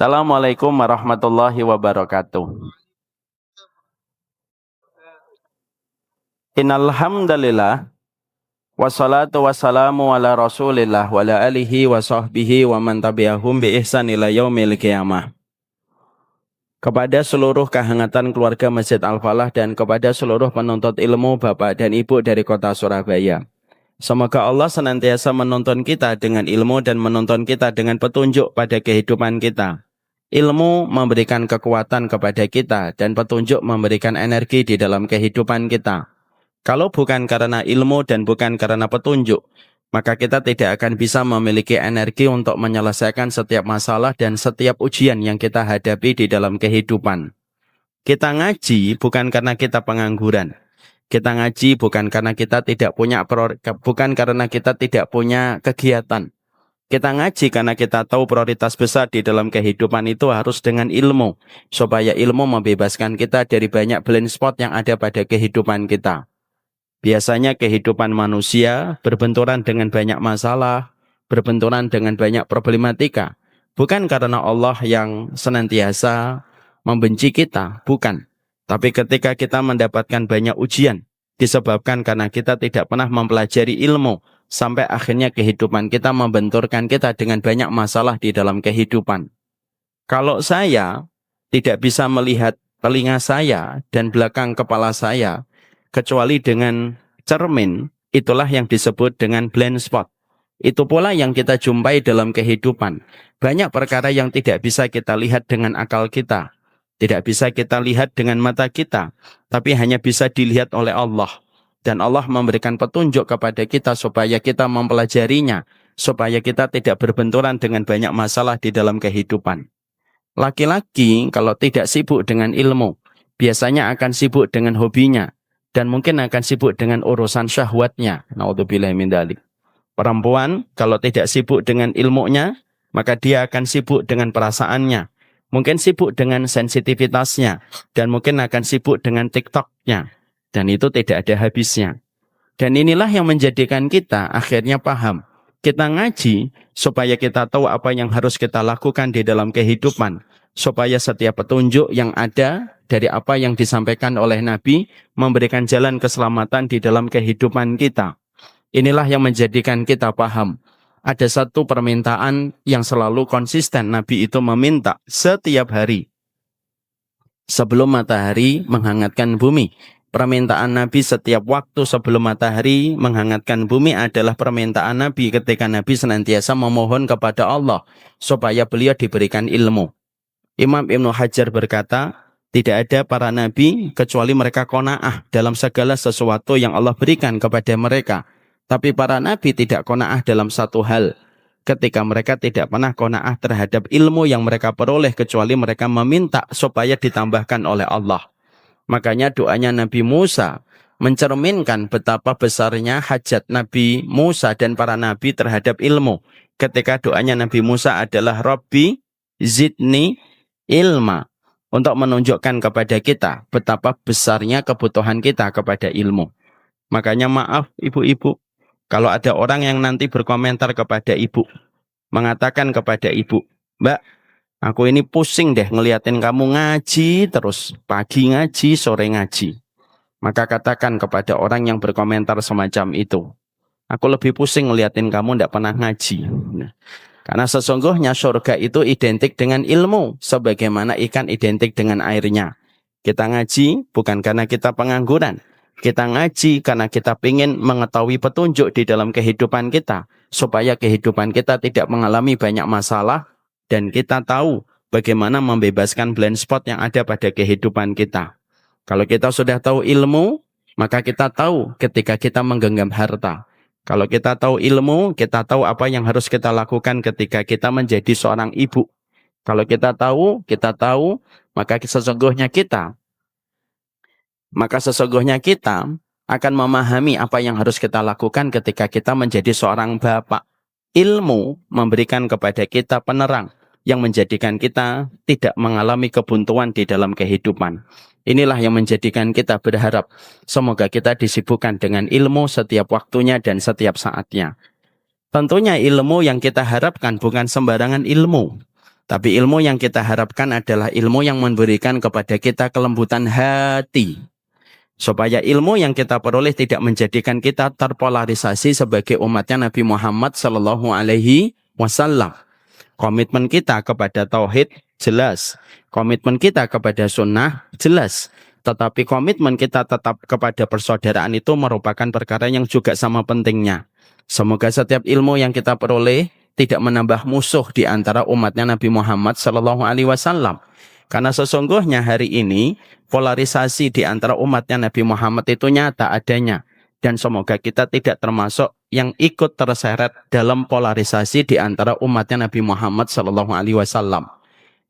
Assalamualaikum warahmatullahi wabarakatuh. Innal hamdalillah wassalatu wassalamu ala Rasulillah wa ala alihi wa sahbihi wa man tabi'ahum bi ihsan ila yaumil qiyamah. Kepada seluruh kehangatan keluarga Masjid Al-Falah dan kepada seluruh penuntut ilmu Bapak dan Ibu dari kota Surabaya. Semoga Allah senantiasa menuntun kita dengan ilmu dan menuntun kita dengan petunjuk pada kehidupan kita. Ilmu memberikan kekuatan kepada kita dan petunjuk memberikan energi di dalam kehidupan kita. Kalau bukan karena ilmu dan bukan karena petunjuk, maka kita tidak akan bisa memiliki energi untuk menyelesaikan setiap masalah dan setiap ujian yang kita hadapi di dalam kehidupan. Kita ngaji bukan karena kita pengangguran. Kita ngaji bukan karena kita tidak punya kegiatan. Kita ngaji karena kita tahu prioritas besar di dalam kehidupan itu harus dengan ilmu, supaya ilmu membebaskan kita dari banyak blind spot yang ada pada kehidupan kita. Biasanya kehidupan manusia berbenturan dengan banyak masalah, berbenturan dengan banyak problematika. Bukan karena Allah yang senantiasa membenci kita, bukan. Tapi ketika kita mendapatkan banyak ujian, disebabkan karena kita tidak pernah mempelajari ilmu, sampai akhirnya kehidupan kita membenturkan kita dengan banyak masalah di dalam kehidupan. Kalau saya tidak bisa melihat telinga saya dan belakang kepala saya, kecuali dengan cermin, itulah yang disebut dengan blind spot. Itu pula yang kita jumpai dalam kehidupan. Banyak perkara yang tidak bisa kita lihat dengan akal kita, tidak bisa kita lihat dengan mata kita, tapi hanya bisa dilihat oleh Allah. Dan Allah memberikan petunjuk kepada kita supaya kita mempelajarinya, supaya kita tidak berbenturan dengan banyak masalah di dalam kehidupan. Laki-laki kalau tidak sibuk dengan ilmu, biasanya akan sibuk dengan hobinya, dan mungkin akan sibuk dengan urusan syahwatnya. Naudzubillah min dzalik. Perempuan kalau tidak sibuk dengan ilmunya, maka dia akan sibuk dengan perasaannya. Mungkin sibuk dengan sensitivitasnya, dan mungkin akan sibuk dengan TikTok-nya. Dan itu tidak ada habisnya. Dan inilah yang menjadikan kita akhirnya paham. Kita ngaji supaya kita tahu apa yang harus kita lakukan di dalam kehidupan. Supaya setiap petunjuk yang ada dari apa yang disampaikan oleh Nabi memberikan jalan keselamatan di dalam kehidupan kita. Inilah yang menjadikan kita paham. Ada satu permintaan yang selalu konsisten Nabi itu meminta setiap hari. Sebelum matahari menghangatkan bumi. Permintaan Nabi setiap waktu sebelum matahari menghangatkan bumi adalah permintaan Nabi ketika Nabi senantiasa memohon kepada Allah supaya beliau diberikan ilmu. Imam Ibnu Hajar berkata, tidak ada para nabi kecuali mereka qanaah dalam segala sesuatu yang Allah berikan kepada mereka. Tapi para nabi tidak qanaah dalam satu hal. Ketika mereka tidak pernah qanaah terhadap ilmu yang mereka peroleh kecuali mereka meminta supaya ditambahkan oleh Allah. Makanya doanya Nabi Musa mencerminkan betapa besarnya hajat Nabi Musa dan para nabi terhadap ilmu. Ketika doanya Nabi Musa adalah Rabbi zidni ilma, untuk menunjukkan kepada kita betapa besarnya kebutuhan kita kepada ilmu. Makanya maaf ibu-ibu, kalau ada orang yang nanti berkomentar kepada ibu, mengatakan kepada ibu, Mbak, aku ini pusing deh ngeliatin kamu ngaji terus, pagi ngaji, sore ngaji. Maka katakan kepada orang yang berkomentar semacam itu, aku lebih pusing ngeliatin kamu tidak pernah ngaji. Karena sesungguhnya surga itu identik dengan ilmu, sebagaimana ikan identik dengan airnya. Kita ngaji bukan karena kita pengangguran. Kita ngaji karena kita ingin mengetahui petunjuk di dalam kehidupan kita, supaya kehidupan kita tidak mengalami banyak masalah, dan kita tahu bagaimana membebaskan blind spot yang ada pada kehidupan kita. Kalau kita sudah tahu ilmu, maka kita tahu ketika kita menggenggam harta. Kalau kita tahu ilmu, kita tahu apa yang harus kita lakukan ketika kita menjadi seorang ibu. Kalau kita tahu, maka sesungguhnya kita akan memahami apa yang harus kita lakukan ketika kita menjadi seorang bapak. Ilmu memberikan kepada kita penerang yang menjadikan kita tidak mengalami kebuntuan di dalam kehidupan. Inilah yang menjadikan kita berharap semoga kita disibukkan dengan ilmu setiap waktunya dan setiap saatnya. Tentunya ilmu yang kita harapkan bukan sembarangan ilmu, Tapi ilmu yang kita harapkan adalah ilmu yang memberikan kepada kita kelembutan hati. Supaya ilmu yang kita peroleh tidak menjadikan kita terpolarisasi sebagai umatnya Nabi Muhammad Sallallahu Alaihi Wasallam. Komitmen kita kepada tauhid jelas, komitmen kita kepada sunnah jelas. Tetapi komitmen kita tetap kepada persaudaraan itu merupakan perkara yang juga sama pentingnya. Semoga setiap ilmu yang kita peroleh tidak menambah musuh di antara umatnya Nabi Muhammad Sallallahu Alaihi Wasallam. Karena sesungguhnya hari ini polarisasi di antara umatnya Nabi Muhammad itu nyata adanya. Dan semoga kita tidak termasuk yang ikut terseret dalam polarisasi di antara umatnya Nabi Muhammad Sallallahu Alaihi Wasallam.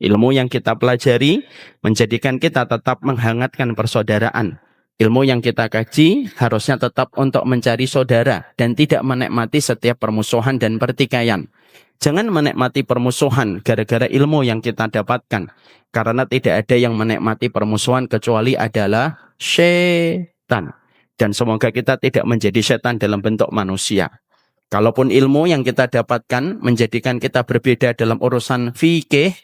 Ilmu yang kita pelajari menjadikan kita tetap menghangatkan persaudaraan. Ilmu yang kita kaji harusnya tetap untuk mencari saudara dan tidak menikmati setiap permusuhan dan pertikaian. Jangan menikmati permusuhan gara-gara ilmu yang kita dapatkan. Karena tidak ada yang menikmati permusuhan kecuali adalah syaitan. Dan semoga kita tidak menjadi setan dalam bentuk manusia. Kalaupun ilmu yang kita dapatkan menjadikan kita berbeda dalam urusan fikih,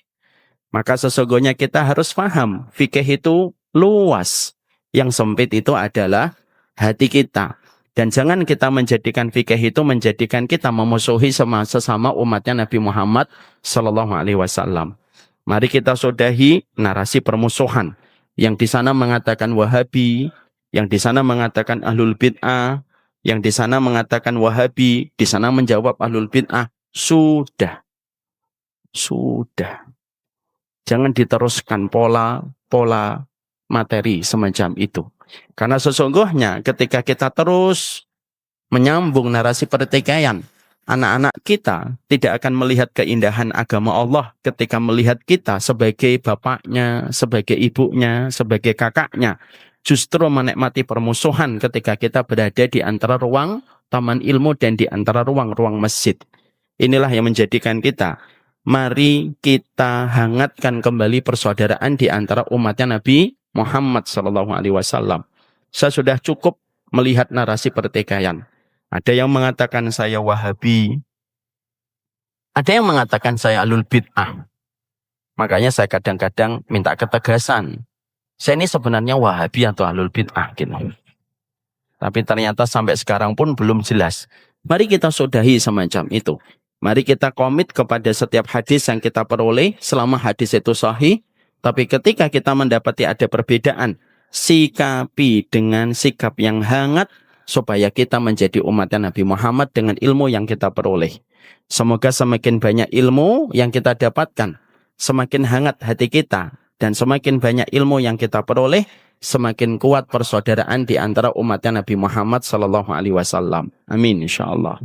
maka sesungguhnya kita harus paham fikih itu luas. Yang sempit itu adalah hati kita. Dan jangan kita menjadikan fikih itu menjadikan kita memusuhi sesama umatnya Nabi Muhammad Sallallahu Alaihi Wasallam. Mari kita sudahi narasi permusuhan. Yang di sana mengatakan Wahabi, yang di sana mengatakan Ahlul Bid'ah, yang di sana mengatakan Wahabi, di sana menjawab Ahlul Bid'ah. Sudah. Jangan diteruskan pola materi semacam itu. Karena sesungguhnya ketika kita terus menyambung narasi pertikaian, anak-anak kita tidak akan melihat keindahan agama Allah ketika melihat kita sebagai bapaknya, sebagai ibunya, sebagai kakaknya. Justru menikmati permusuhan ketika kita berada di antara ruang taman ilmu dan di antara ruang-ruang masjid. Inilah yang menjadikan kita, mari kita hangatkan kembali persaudaraan di antara umatnya Nabi Muhammad Sallallahu Alaihi Wasallam. Saya sudah cukup melihat narasi pertikaian. Ada yang mengatakan saya Wahabi, ada yang mengatakan saya Ahlul Bid'ah. Makanya saya kadang-kadang minta ketegasan. Saya ini sebenarnya Wahabi atau Ahlul Bid'ah gitu. Tapi ternyata sampai sekarang pun belum jelas. Mari kita sudahi semacam itu. Mari kita komit kepada setiap hadis yang kita peroleh selama hadis itu sahih. Tapi ketika kita mendapati ada perbedaan, sikapi dengan sikap yang hangat supaya kita menjadi umatnya Nabi Muhammad dengan ilmu yang kita peroleh. Semoga semakin banyak ilmu yang kita dapatkan, semakin hangat hati kita, dan semakin banyak ilmu yang kita peroleh, semakin kuat persaudaraan di antara umatnya Nabi Muhammad Sallallahu Alaihi Wasallam. Amin insyaallah.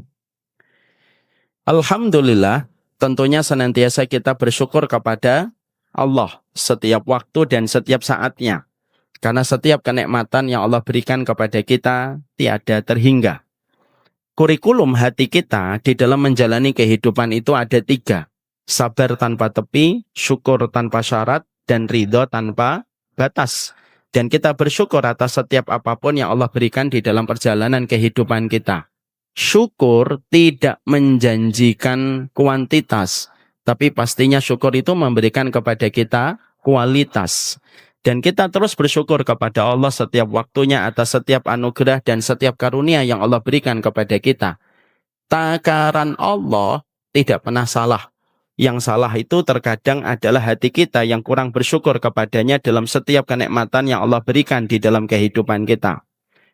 Alhamdulillah, tentunya senantiasa kita bersyukur kepada Allah setiap waktu dan setiap saatnya. Karena setiap kenikmatan yang Allah berikan kepada kita tiada terhingga. Kurikulum hati kita di dalam menjalani kehidupan itu ada 3. Sabar tanpa tepi, syukur tanpa syarat, dan ridho tanpa batas. Dan kita bersyukur atas setiap apapun yang Allah berikan di dalam perjalanan kehidupan kita. Syukur tidak menjanjikan kuantitas, tapi pastinya syukur itu memberikan kepada kita kualitas. Dan kita terus bersyukur kepada Allah setiap waktunya atas setiap anugerah dan setiap karunia yang Allah berikan kepada kita. Takaran Allah tidak pernah salah. Yang salah itu terkadang adalah hati kita yang kurang bersyukur kepadanya dalam setiap kenikmatan yang Allah berikan di dalam kehidupan kita.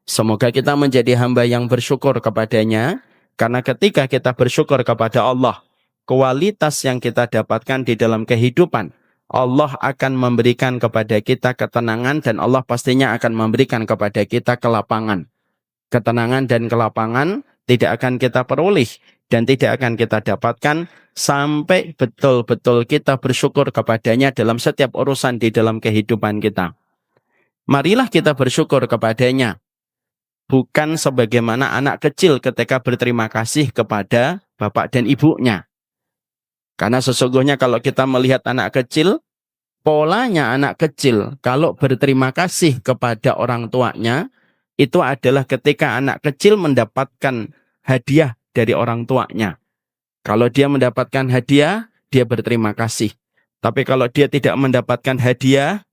Semoga kita menjadi hamba yang bersyukur kepadanya, karena ketika kita bersyukur kepada Allah, kualitas yang kita dapatkan di dalam kehidupan, Allah akan memberikan kepada kita ketenangan dan Allah pastinya akan memberikan kepada kita kelapangan. Ketenangan dan kelapangan tidak akan kita peroleh dan tidak akan kita dapatkan sampai betul-betul kita bersyukur kepadanya dalam setiap urusan di dalam kehidupan kita. Marilah kita bersyukur kepadanya. Bukan sebagaimana anak kecil ketika berterima kasih kepada bapak dan ibunya. Karena sesungguhnya kalau kita melihat anak kecil, polanya anak kecil kalau berterima kasih kepada orang tuanya, itu adalah ketika anak kecil mendapatkan hadiah dari orang tuanya. Kalau dia mendapatkan hadiah, dia berterima kasih. Tapi kalau dia tidak mendapatkan hadiah,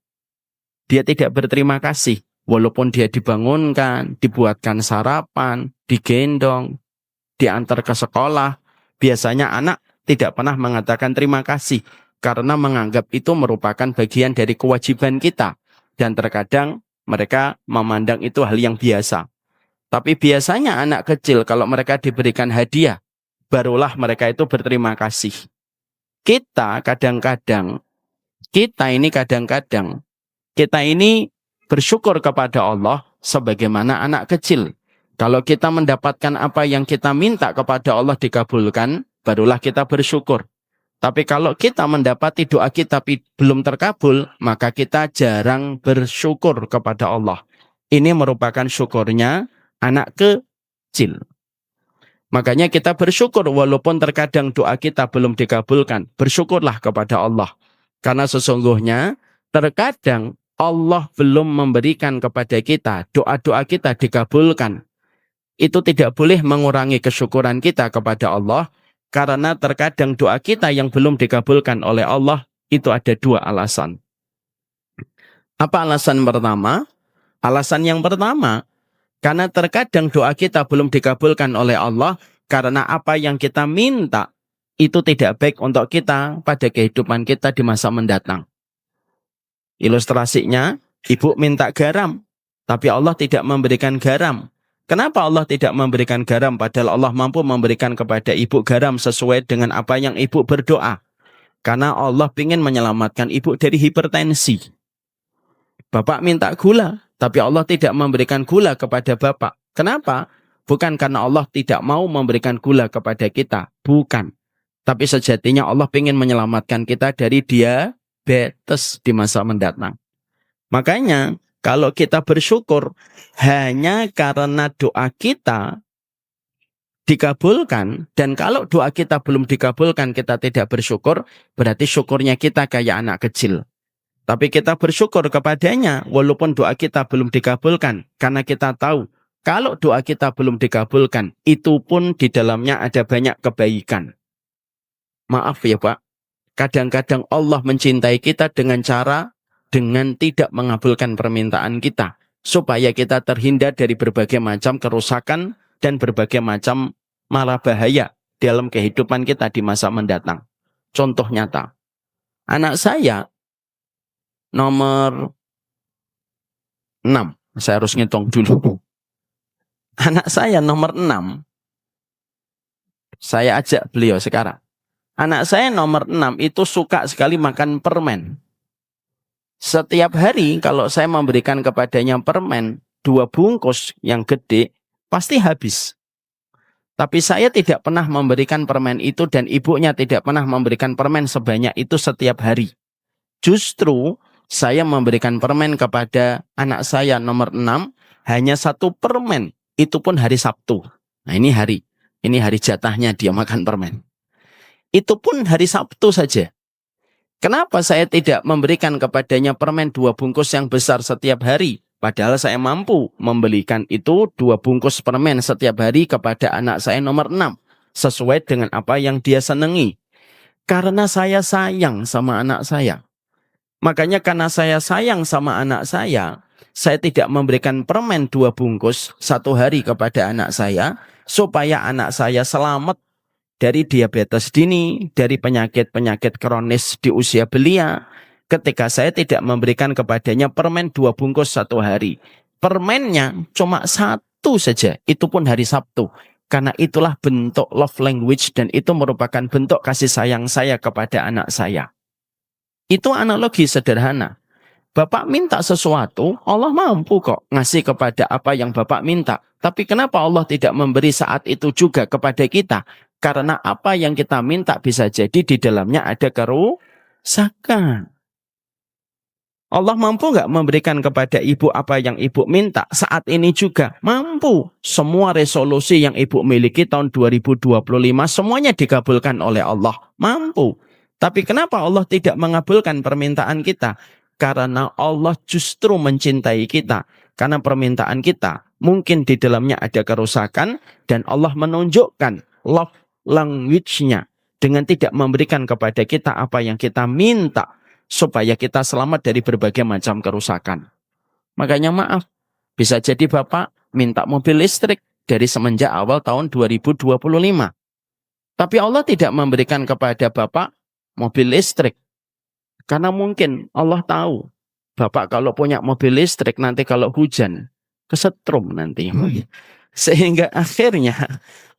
dia tidak berterima kasih. Walaupun dia dibangunkan, dibuatkan sarapan, digendong, diantar ke sekolah, biasanya anak tidak pernah mengatakan terima kasih karena menganggap itu merupakan bagian dari kewajiban kita. Dan terkadang mereka memandang itu hal yang biasa. Tapi biasanya anak kecil kalau mereka diberikan hadiah, barulah mereka itu berterima kasih. Kita ini bersyukur kepada Allah sebagaimana anak kecil. Kalau kita mendapatkan apa yang kita minta kepada Allah dikabulkan, barulah kita bersyukur. Tapi kalau kita mendapati doa kita belum terkabul, maka kita jarang bersyukur kepada Allah. Ini merupakan syukurnya anak kecil. Makanya kita bersyukur walaupun terkadang doa kita belum dikabulkan. Bersyukurlah kepada Allah. Karena sesungguhnya terkadang Allah belum memberikan kepada kita, doa-doa kita dikabulkan. Itu tidak boleh mengurangi kesyukuran kita kepada Allah, karena terkadang doa kita yang belum dikabulkan oleh Allah, itu ada dua alasan. Apa alasan pertama? Alasan yang pertama, karena terkadang doa kita belum dikabulkan oleh Allah, karena apa yang kita minta, itu tidak baik untuk kita pada kehidupan kita di masa mendatang. Ilustrasinya, ibu minta garam, tapi Allah tidak memberikan garam. Kenapa Allah tidak memberikan garam padahal Allah mampu memberikan kepada ibu garam sesuai dengan apa yang ibu berdoa? Karena Allah ingin menyelamatkan ibu dari hipertensi. Bapak minta gula, tapi Allah tidak memberikan gula kepada bapak. Kenapa? Bukan karena Allah tidak mau memberikan gula kepada kita. Bukan. Tapi sejatinya Allah ingin menyelamatkan kita dari diabetes di masa mendatang. Makanya kalau kita bersyukur hanya karena doa kita dikabulkan, dan kalau doa kita belum dikabulkan kita tidak bersyukur, berarti syukurnya kita kayak anak kecil. Tapi kita bersyukur kepadanya walaupun doa kita belum dikabulkan, karena kita tahu kalau doa kita belum dikabulkan, itu pun di dalamnya ada banyak kebaikan. Maaf ya Pak, kadang-kadang Allah mencintai kita dengan tidak mengabulkan permintaan kita, supaya kita terhindar dari berbagai macam kerusakan dan berbagai macam mara bahaya dalam kehidupan kita di masa mendatang. Contoh nyata, anak saya nomor 6, saya harus ngitung dulu. Anak saya nomor 6, saya ajak beliau sekarang. Anak saya nomor 6 itu suka sekali makan permen. Setiap hari kalau saya memberikan kepadanya permen 2 bungkus yang gede, pasti habis. Tapi saya tidak pernah memberikan permen itu dan ibunya tidak pernah memberikan permen sebanyak itu setiap hari. Justru saya memberikan permen kepada anak saya nomor 6 hanya 1 permen. Itu pun hari Sabtu. Nah ini hari jatahnya dia makan permen. Itu pun hari Sabtu saja. Kenapa saya tidak memberikan kepadanya permen 2 bungkus yang besar setiap hari? Padahal saya mampu membelikan itu 2 bungkus permen setiap hari kepada anak saya nomor 6. Sesuai dengan apa yang dia senangi. Karena saya sayang sama anak saya. Makanya karena saya sayang sama anak saya tidak memberikan permen 2 bungkus 1 hari kepada anak saya, supaya anak saya selamat dari diabetes dini, dari penyakit-penyakit kronis di usia belia. Ketika saya tidak memberikan kepadanya permen 2 bungkus 1 hari. Permennya cuma 1 saja, itu pun hari Sabtu. Karena itulah bentuk love language dan itu merupakan bentuk kasih sayang saya kepada anak saya. Itu analogi sederhana. Bapak minta sesuatu, Allah mampu kok ngasih kepada apa yang Bapak minta. Tapi kenapa Allah tidak memberi saat itu juga kepada kita? Karena apa yang kita minta bisa jadi di dalamnya ada kerusakan. Allah mampu nggak memberikan kepada ibu apa yang ibu minta? Saat ini juga mampu. Semua resolusi yang ibu miliki tahun 2025 semuanya dikabulkan oleh Allah. Mampu. Tapi kenapa Allah tidak mengabulkan permintaan kita? Karena Allah justru mencintai kita. Karena permintaan kita mungkin di dalamnya ada kerusakan dan Allah menunjukkan love language-nya dengan tidak memberikan kepada kita apa yang kita minta supaya kita selamat dari berbagai macam kerusakan. Makanya maaf, bisa jadi Bapak minta mobil listrik dari semenjak awal tahun 2025. Tapi Allah tidak memberikan kepada Bapak mobil listrik. Karena mungkin Allah tahu, Bapak kalau punya mobil listrik nanti kalau hujan, kesetrum nanti. Sehingga akhirnya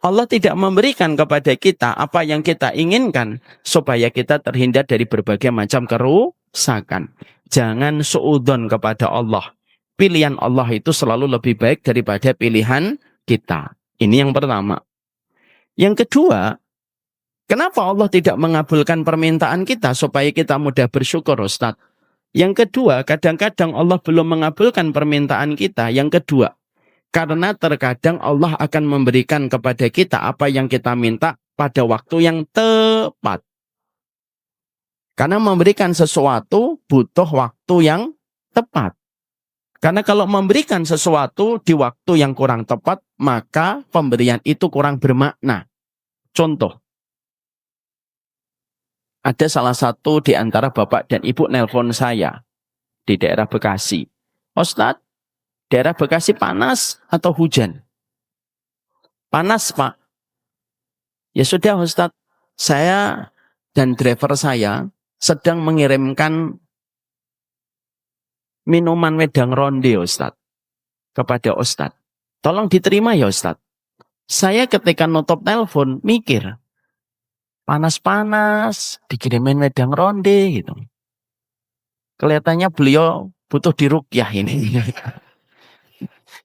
Allah tidak memberikan kepada kita apa yang kita inginkan supaya kita terhindar dari berbagai macam kerusakan. Jangan suudzon kepada Allah. Pilihan Allah itu selalu lebih baik daripada pilihan kita. Ini yang pertama. Yang kedua, kenapa Allah tidak mengabulkan permintaan kita supaya kita mudah bersyukur, Ustaz? Yang kedua, kadang-kadang Allah belum mengabulkan permintaan kita. Yang kedua, karena terkadang Allah akan memberikan kepada kita apa yang kita minta pada waktu yang tepat. Karena memberikan sesuatu butuh waktu yang tepat. Karena kalau memberikan sesuatu di waktu yang kurang tepat, maka pemberian itu kurang bermakna. Contoh, ada salah satu di antara bapak dan ibu nelpon saya di daerah Bekasi. Ustadz, daerah Bekasi panas atau hujan? Panas, Pak. Ya sudah, Ustadz. Saya dan driver saya sedang mengirimkan minuman wedang ronde, Ustadz, kepada Ustadz. Tolong diterima ya, Ustadz. Saya ketika nutup telepon mikir, panas-panas dikirimin wedang ronde gitu. Kelihatannya beliau butuh diruqyah ini.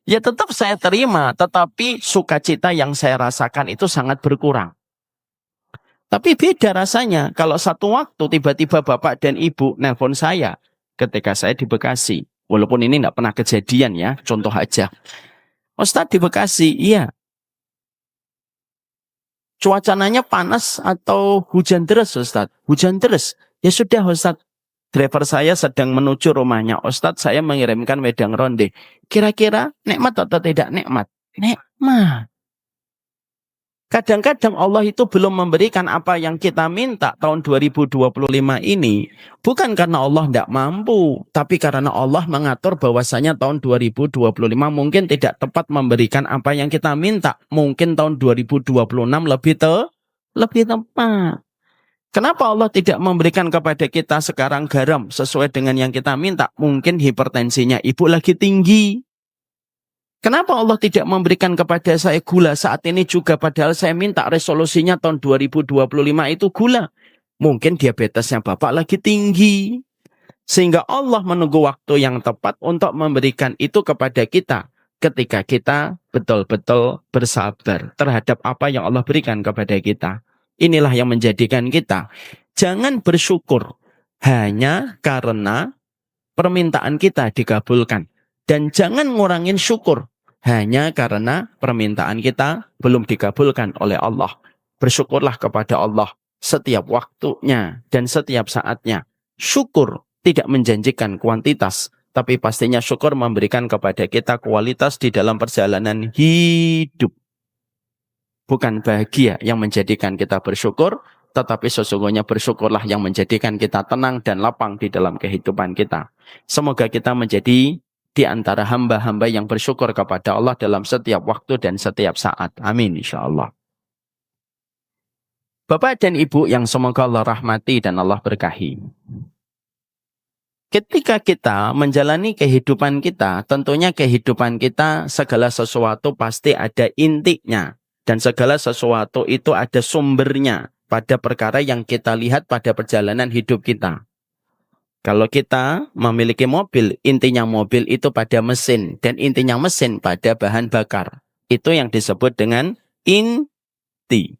Ya tetap saya terima, tetapi sukacita yang saya rasakan itu sangat berkurang. Tapi beda rasanya kalau satu waktu tiba-tiba bapak dan ibu nelpon saya ketika saya di Bekasi. Walaupun ini tidak pernah kejadian ya, contoh aja. Ustadz di Bekasi, iya. Cuacanya panas atau hujan deras, Ustadz? Hujan deras. Ya sudah, Ustadz. Driver saya sedang menuju rumahnya. Ustadz, saya mengirimkan wedang ronde. Kira-kira nikmat atau tidak nikmat? Nikmat. Kadang-kadang Allah itu belum memberikan apa yang kita minta tahun 2025 ini. Bukan karena Allah tidak mampu. Tapi karena Allah mengatur bahwasanya tahun 2025 mungkin tidak tepat memberikan apa yang kita minta. Mungkin tahun 2026 lebih tepat. Kenapa Allah tidak memberikan kepada kita sekarang garam sesuai dengan yang kita minta? Mungkin hipertensinya ibu lagi tinggi. Kenapa Allah tidak memberikan kepada saya gula saat ini juga padahal saya minta resolusinya tahun 2025 itu gula? Mungkin diabetesnya Bapak lagi tinggi. Sehingga Allah menunggu waktu yang tepat untuk memberikan itu kepada kita ketika kita betul-betul bersabar terhadap apa yang Allah berikan kepada kita. Inilah yang menjadikan kita jangan bersyukur hanya karena permintaan kita dikabulkan. Dan jangan ngurangin syukur hanya karena permintaan kita belum dikabulkan oleh Allah. Bersyukurlah kepada Allah setiap waktunya dan setiap saatnya. Syukur tidak menjanjikan kuantitas, tapi pastinya syukur memberikan kepada kita kualitas di dalam perjalanan hidup. Bukan bahagia yang menjadikan kita bersyukur, tetapi sesungguhnya bersyukurlah yang menjadikan kita tenang dan lapang di dalam kehidupan kita. Semoga kita menjadi di antara hamba-hamba yang bersyukur kepada Allah dalam setiap waktu dan setiap saat. Amin insyaallah. Bapak dan Ibu yang semoga Allah rahmati dan Allah berkahi. Ketika kita menjalani kehidupan kita, tentunya kehidupan kita segala sesuatu pasti ada intinya. Dan segala sesuatu itu ada sumbernya pada perkara yang kita lihat pada perjalanan hidup kita. Kalau kita memiliki mobil, intinya mobil itu pada mesin. Dan intinya mesin pada bahan bakar. Itu yang disebut dengan inti.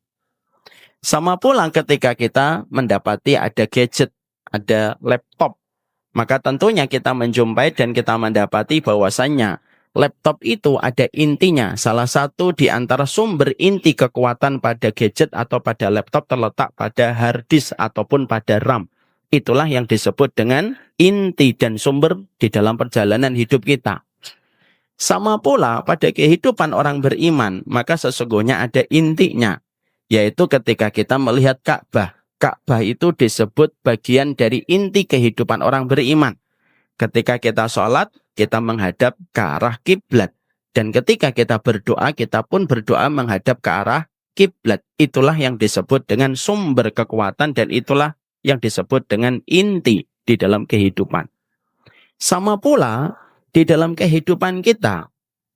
Sama pula ketika kita mendapati ada gadget, ada laptop. Maka tentunya kita menjumpai dan kita mendapati bahwasannya laptop itu ada intinya. Salah satu di antara sumber inti kekuatan pada gadget atau pada laptop terletak pada hard disk ataupun pada RAM. Itulah yang disebut dengan inti dan sumber di dalam perjalanan hidup kita. Sama pula pada kehidupan orang beriman, maka sesungguhnya ada intinya. yaitu ketika kita melihat Ka'bah. Ka'bah itu disebut bagian dari inti kehidupan orang beriman. Ketika kita sholat, kita menghadap ke arah kiblat. Dan ketika kita berdoa, kita pun berdoa menghadap ke arah kiblat. Itulah yang disebut dengan sumber kekuatan dan itulah yang disebut dengan inti di dalam kehidupan. Sama pula di dalam kehidupan kita.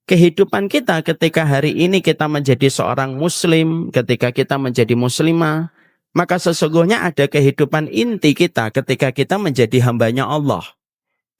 Kehidupan kita ketika hari ini kita menjadi seorang muslim, ketika kita menjadi muslimah, maka sesungguhnya ada kehidupan inti kita ketika kita menjadi hambanya Allah.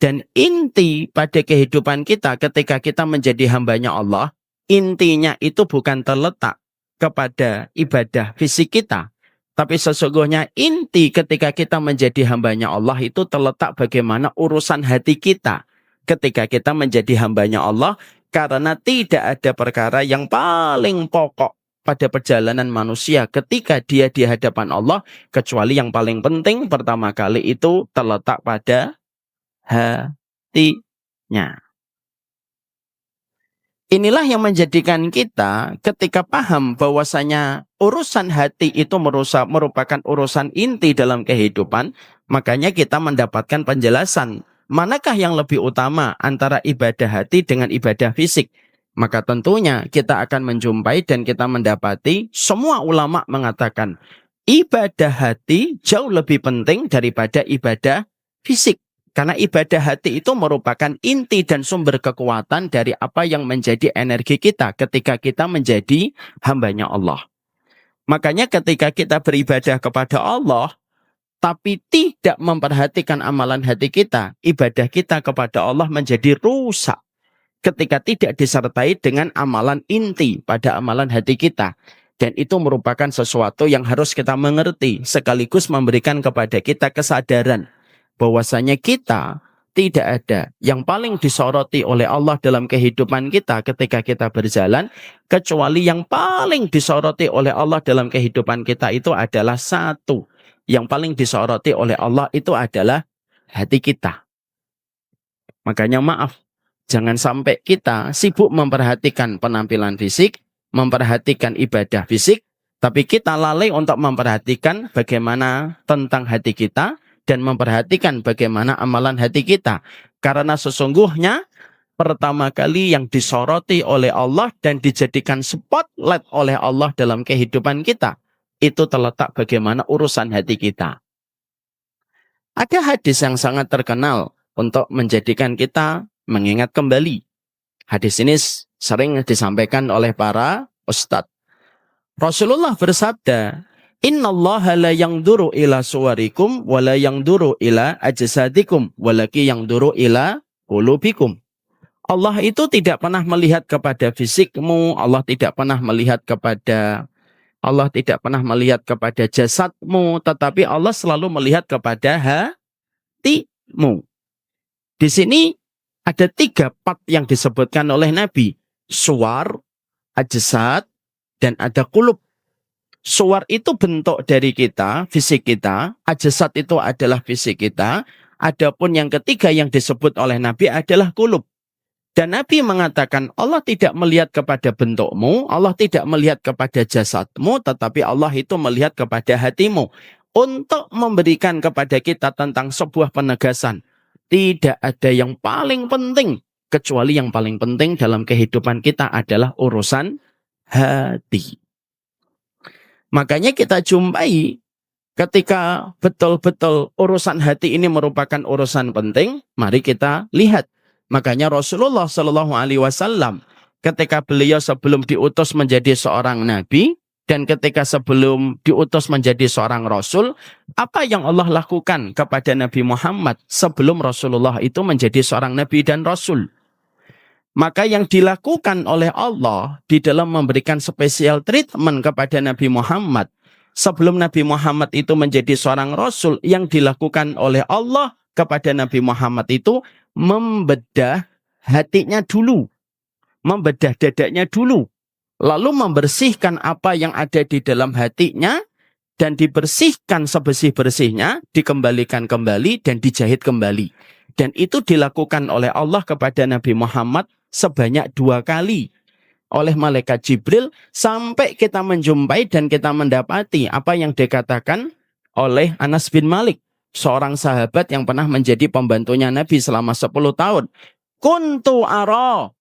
Dan inti pada kehidupan kita ketika kita menjadi hambanya Allah, intinya itu bukan terletak kepada ibadah fisik kita. Tapi sesungguhnya inti ketika kita menjadi hambanya Allah itu terletak bagaimana urusan hati kita ketika kita menjadi hambanya Allah. Karena tidak ada perkara yang paling pokok pada perjalanan manusia ketika dia di hadapan Allah, kecuali yang paling penting pertama kali itu terletak pada hatinya. Inilah yang menjadikan kita ketika paham bahwasanya urusan hati itu merupakan urusan inti dalam kehidupan, makanya kita mendapatkan penjelasan manakah yang lebih utama antara ibadah hati dengan ibadah fisik. Maka tentunya kita akan menjumpai dan kita mendapati semua ulama mengatakan ibadah hati jauh lebih penting daripada ibadah fisik. Karena ibadah hati itu merupakan inti dan sumber kekuatan dari apa yang menjadi energi kita ketika kita menjadi hambanya Allah. Makanya ketika kita beribadah kepada Allah, tapi tidak memperhatikan amalan hati kita, ibadah kita kepada Allah menjadi rusak. Ketika tidak disertai dengan amalan inti pada amalan hati kita. Dan itu merupakan sesuatu yang harus kita mengerti, sekaligus memberikan kepada kita kesadaran bahwasanya kita tidak ada yang paling disoroti oleh Allah dalam kehidupan kita ketika kita berjalan, kecuali yang paling disoroti oleh Allah dalam kehidupan kita itu adalah satu. Yang paling disoroti oleh Allah itu adalah hati kita. Makanya maaf, jangan sampai kita sibuk memperhatikan penampilan fisik, memperhatikan ibadah fisik, tapi kita lalai untuk memperhatikan bagaimana tentang hati kita dan memperhatikan bagaimana amalan hati kita. Karena sesungguhnya pertama kali yang disoroti oleh Allah dan dijadikan spotlight oleh Allah dalam kehidupan kita, itu terletak bagaimana urusan hati kita. Ada hadis yang sangat terkenal untuk menjadikan kita mengingat kembali. Hadis ini sering disampaikan oleh para ustadz. Rasulullah bersabda, "Innallaha la yangduru ila suwarikum wa la yangduru ila ajsadikum walaki yangduru ila qulubikum." Allah itu tidak pernah melihat kepada fisikmu, Allah tidak pernah melihat kepada jasadmu, tetapi Allah selalu melihat kepada hatimu. Di sini ada 3 part yang disebutkan oleh Nabi. Suwar, ajsad, dan ada qulub. Suwar itu bentuk dari kita, fisik kita. Ajsad itu adalah fisik kita. Adapun yang ketiga yang disebut oleh Nabi adalah qulub. Dan Nabi mengatakan Allah tidak melihat kepada bentukmu, Allah tidak melihat kepada jasadmu, tetapi Allah itu melihat kepada hatimu. Untuk memberikan kepada kita tentang sebuah penegasan. Tidak ada yang paling penting, kecuali yang paling penting dalam kehidupan kita adalah urusan hati. Makanya kita jumpai ketika betul-betul urusan hati ini merupakan urusan penting, mari kita lihat. Makanya Rasulullah Shallallahu Alaihi Wasallam ketika beliau sebelum diutus menjadi seorang nabi dan ketika sebelum diutus menjadi seorang rasul, apa yang Allah lakukan kepada Nabi Muhammad sebelum Rasulullah itu menjadi seorang nabi dan rasul? Maka yang dilakukan oleh Allah di dalam memberikan special treatment kepada Nabi Muhammad sebelum Nabi Muhammad itu menjadi seorang rasul, yang dilakukan oleh Allah kepada Nabi Muhammad itu membedah hatinya dulu, membedah dadanya dulu, lalu membersihkan apa yang ada di dalam hatinya dan dibersihkan sebersih-bersihnya, dikembalikan kembali dan dijahit kembali. Dan itu dilakukan oleh Allah kepada Nabi Muhammad sebanyak 2 kali. oleh malaikat Jibril sampai kita menjumpai dan kita mendapati apa yang dikatakan oleh Anas bin Malik, seorang sahabat yang pernah menjadi pembantunya Nabi selama 10 tahun. Kuntu ara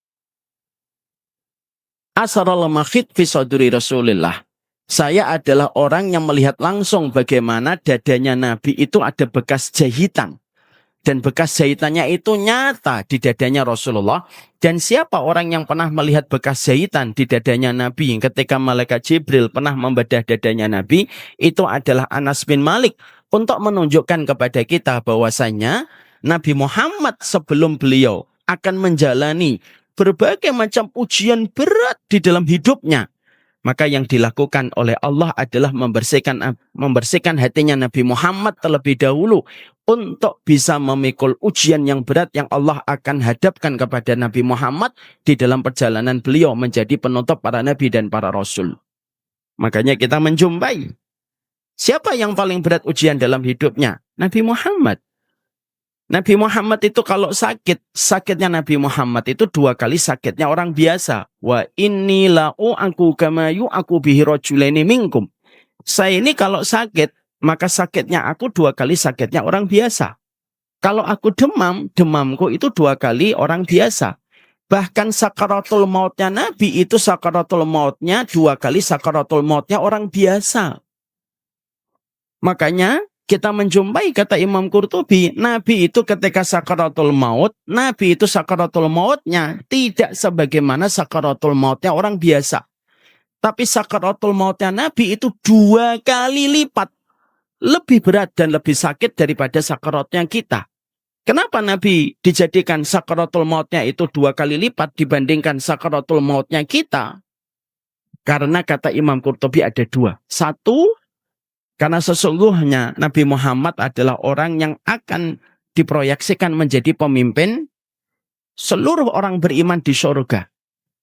asral makhid fi sadri Rasulillah. Saya adalah orang yang melihat langsung bagaimana dadanya Nabi itu ada bekas jahitan. Dan bekas jahitannya itu nyata di dadanya Rasulullah. Dan siapa orang yang pernah melihat bekas jahitan di dadanya Nabi ketika malaikat Jibril pernah membedah dadanya Nabi, itu adalah Anas bin Malik. Untuk menunjukkan kepada kita bahwasanya Nabi Muhammad sebelum beliau akan menjalani berbagai macam ujian berat di dalam hidupnya. Maka yang dilakukan oleh Allah adalah membersihkan hatinya Nabi Muhammad terlebih dahulu untuk bisa memikul ujian yang berat yang Allah akan hadapkan kepada Nabi Muhammad di dalam perjalanan beliau menjadi penutup para nabi dan para rasul. Makanya kita menjumpai siapa yang paling berat ujian dalam hidupnya? Nabi Muhammad. Nabi Muhammad itu kalau sakitnya Nabi Muhammad itu 2 kali sakitnya orang biasa. Wa inni la'u aku kama yu'aku bihi rajulaini minkum. Saya ini kalau sakit, maka sakitnya aku 2 kali sakitnya orang biasa. Kalau aku demam, demamku itu 2 kali orang biasa. Bahkan sakaratul mautnya Nabi itu sakaratul mautnya 2 kali sakaratul mautnya orang biasa. Makanya kita menjumpai kata Imam Qurtubi, Nabi itu ketika sakaratul maut, Nabi itu sakaratul mautnya tidak sebagaimana sakaratul mautnya orang biasa. Tapi sakaratul mautnya Nabi itu 2 kali lipat lebih berat dan lebih sakit daripada sakaratnya kita. Kenapa Nabi dijadikan sakaratul mautnya itu 2 kali lipat dibandingkan sakaratul mautnya kita? Karena kata Imam Qurtubi ada 2. 1, karena sesungguhnya Nabi Muhammad adalah orang yang akan diproyeksikan menjadi pemimpin seluruh orang beriman di surga.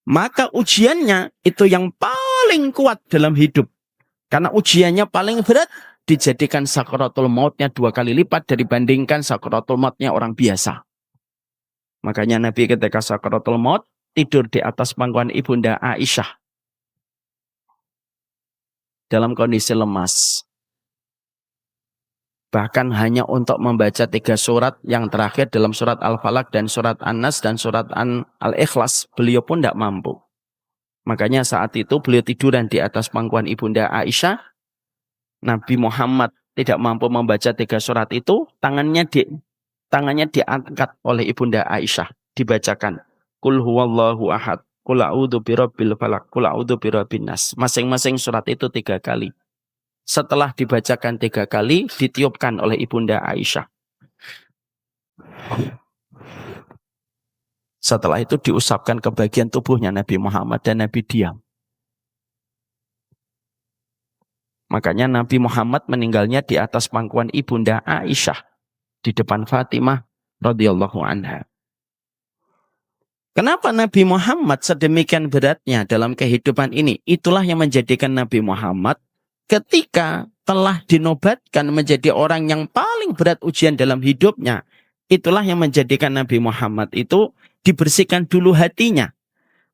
Maka ujiannya itu yang paling kuat dalam hidup. Karena ujiannya paling berat dijadikan sakaratul mautnya 2 kali lipat dibandingkan sakaratul mautnya orang biasa. Makanya Nabi ketika sakaratul maut tidur di atas pangkuan Ibunda Aisyah dalam kondisi lemas. Bahkan hanya untuk membaca 3 surat yang terakhir dalam surat Al-Falaq dan surat An-Nas dan surat Al-Ikhlas, beliau pun tidak mampu. Makanya saat itu beliau tiduran di atas pangkuan Ibunda Aisyah. Nabi Muhammad tidak mampu membaca 3 surat itu, tangannya diangkat oleh Ibunda Aisyah, dibacakan. Qul huwallahu ahad, qul a'udzu birabbil falaq, qul a'udzu birabbin nas. Masing-masing surat itu 3 kali. Setelah dibacakan 3 kali, ditiupkan oleh Ibunda Aisyah. Setelah itu diusapkan ke bagian tubuhnya Nabi Muhammad dan Nabi diam. Makanya Nabi Muhammad meninggalnya di atas pangkuan Ibunda Aisyah di depan Fatimah radhiyallahu anha. Kenapa Nabi Muhammad sedemikian beratnya dalam kehidupan ini? Itulah yang menjadikan Nabi Muhammad ketika telah dinobatkan menjadi orang yang paling berat ujian dalam hidupnya, itulah yang menjadikan Nabi Muhammad itu dibersihkan dulu hatinya.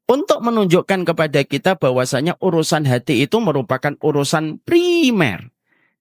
Untuk menunjukkan kepada kita bahwasanya urusan hati itu merupakan urusan primer.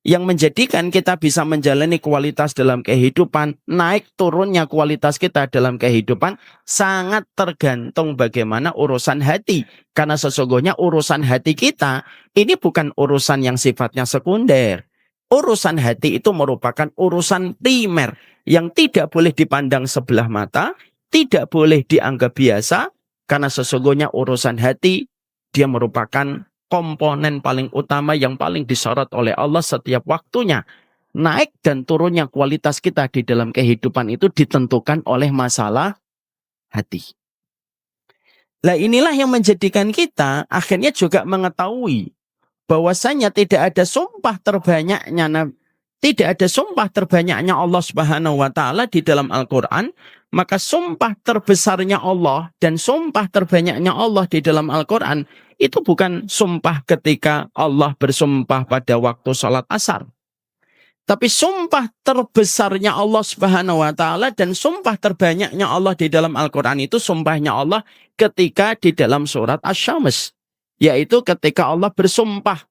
Yang menjadikan kita bisa menjalani kualitas dalam kehidupan, naik turunnya kualitas kita dalam kehidupan, sangat tergantung bagaimana urusan hati. Karena sesungguhnya urusan hati kita, ini bukan urusan yang sifatnya sekunder. Urusan hati itu merupakan urusan primer, yang tidak boleh dipandang sebelah mata, tidak boleh dianggap biasa, karena sesungguhnya urusan hati, dia merupakan komponen paling utama yang paling disorot oleh Allah setiap waktunya. Naik dan turunnya kualitas kita di dalam kehidupan itu ditentukan oleh masalah hati. Nah inilah yang menjadikan kita akhirnya juga mengetahui bahwasanya tidak ada sumpah terbanyaknya Allah Subhanahu wa taala di dalam Al-Qur'an, maka sumpah terbesarnya Allah dan sumpah terbanyaknya Allah di dalam Al-Qur'an itu bukan sumpah ketika Allah bersumpah pada waktu sholat asar. Tapi sumpah terbesarnya Allah Subhanahu wa taala dan sumpah terbanyaknya Allah di dalam Al-Qur'an itu sumpahnya Allah ketika di dalam surat Asy-Syams, yaitu ketika Allah bersumpah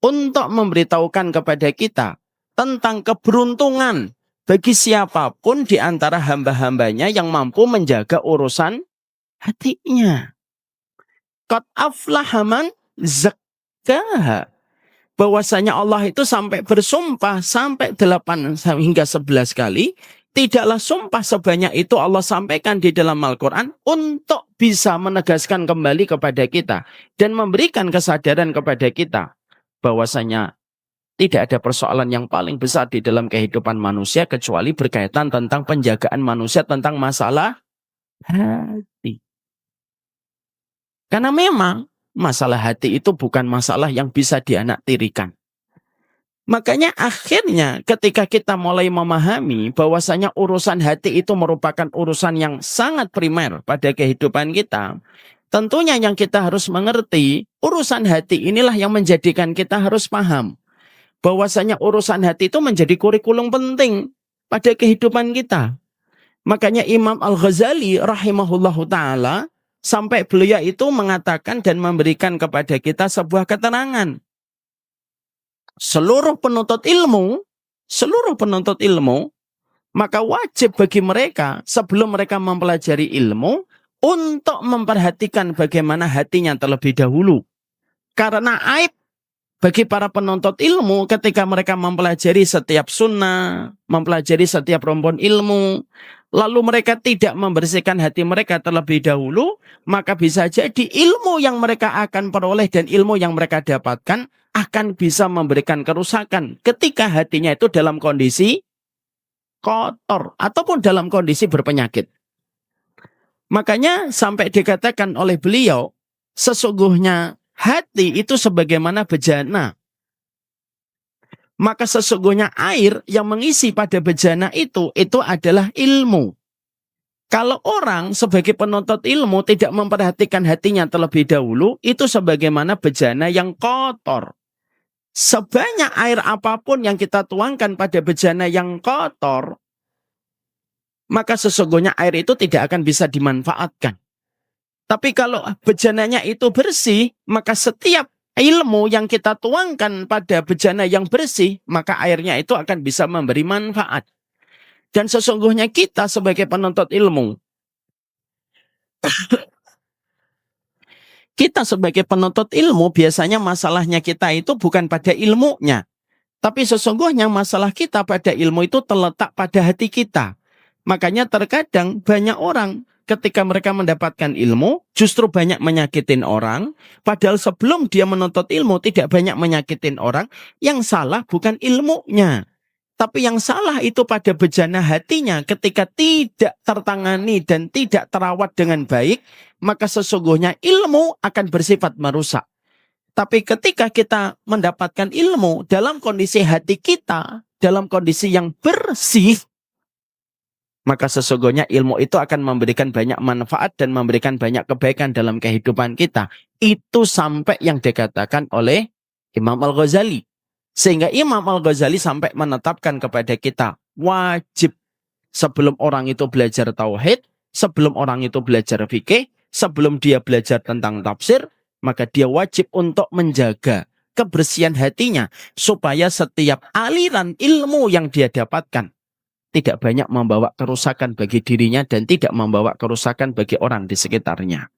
untuk memberitahukan kepada kita tentang keberuntungan bagi siapapun di antara hamba-hambanya yang mampu menjaga urusan hatinya. Qad aflaha man zakkaha. Bahwasanya Allah itu sampai bersumpah sampai 8 hingga 11 kali. Tidaklah sumpah sebanyak itu Allah sampaikan di dalam Al-Quran untuk bisa menegaskan kembali kepada kita dan memberikan kesadaran kepada kita bahwasanya tidak ada persoalan yang paling besar di dalam kehidupan manusia kecuali berkaitan tentang penjagaan manusia tentang masalah hati. Karena memang masalah hati itu bukan masalah yang bisa dianaktirikan. Makanya akhirnya ketika kita mulai memahami bahwasanya urusan hati itu merupakan urusan yang sangat primer pada kehidupan kita, tentunya yang kita harus mengerti, urusan hati inilah yang menjadikan kita harus paham bahwasanya urusan hati itu menjadi kurikulum penting pada kehidupan kita. Makanya Imam Al-Ghazali rahimahullahu ta'ala sampai beliau itu mengatakan dan memberikan kepada kita sebuah keterangan. Seluruh penuntut ilmu, maka wajib bagi mereka sebelum mereka mempelajari ilmu untuk memperhatikan bagaimana hatinya terlebih dahulu. Karena aib bagi para penuntut ilmu ketika mereka mempelajari setiap sunnah, mempelajari setiap rumpun ilmu, lalu mereka tidak membersihkan hati mereka terlebih dahulu, maka bisa jadi ilmu yang mereka akan peroleh dan ilmu yang mereka dapatkan akan bisa memberikan kerusakan ketika hatinya itu dalam kondisi kotor ataupun dalam kondisi berpenyakit. Makanya sampai dikatakan oleh beliau, sesungguhnya hati itu sebagaimana bejana. Maka sesungguhnya air yang mengisi pada bejana itu adalah ilmu. Kalau orang sebagai penuntut ilmu tidak memperhatikan hatinya terlebih dahulu, itu sebagaimana bejana yang kotor. Sebanyak air apapun yang kita tuangkan pada bejana yang kotor, maka sesungguhnya air itu tidak akan bisa dimanfaatkan. Tapi kalau bejananya itu bersih, maka setiap ilmu yang kita tuangkan pada bejana yang bersih, maka airnya itu akan bisa memberi manfaat. Dan sesungguhnya kita sebagai penuntut ilmu, kita sebagai penuntut ilmu biasanya masalahnya kita itu bukan pada ilmunya. Tapi sesungguhnya masalah kita pada ilmu itu terletak pada hati kita. Makanya terkadang banyak orang ketika mereka mendapatkan ilmu justru banyak menyakitin orang. Padahal sebelum dia menuntut ilmu tidak banyak menyakitin orang. Yang salah bukan ilmunya. Tapi yang salah itu pada bejana hatinya ketika tidak tertangani dan tidak terawat dengan baik, maka sesungguhnya ilmu akan bersifat merusak. Tapi ketika kita mendapatkan ilmu dalam kondisi hati kita, dalam kondisi yang bersih, maka sesungguhnya ilmu itu akan memberikan banyak manfaat dan memberikan banyak kebaikan dalam kehidupan kita. Itu sampai yang dikatakan oleh Imam Al-Ghazali. Sehingga Imam Al-Ghazali sampai menetapkan kepada kita wajib sebelum orang itu belajar tauhid, sebelum orang itu belajar fikih, sebelum dia belajar tentang tafsir, maka dia wajib untuk menjaga kebersihan hatinya supaya setiap aliran ilmu yang dia dapatkan tidak banyak membawa kerusakan bagi dirinya dan tidak membawa kerusakan bagi orang di sekitarnya.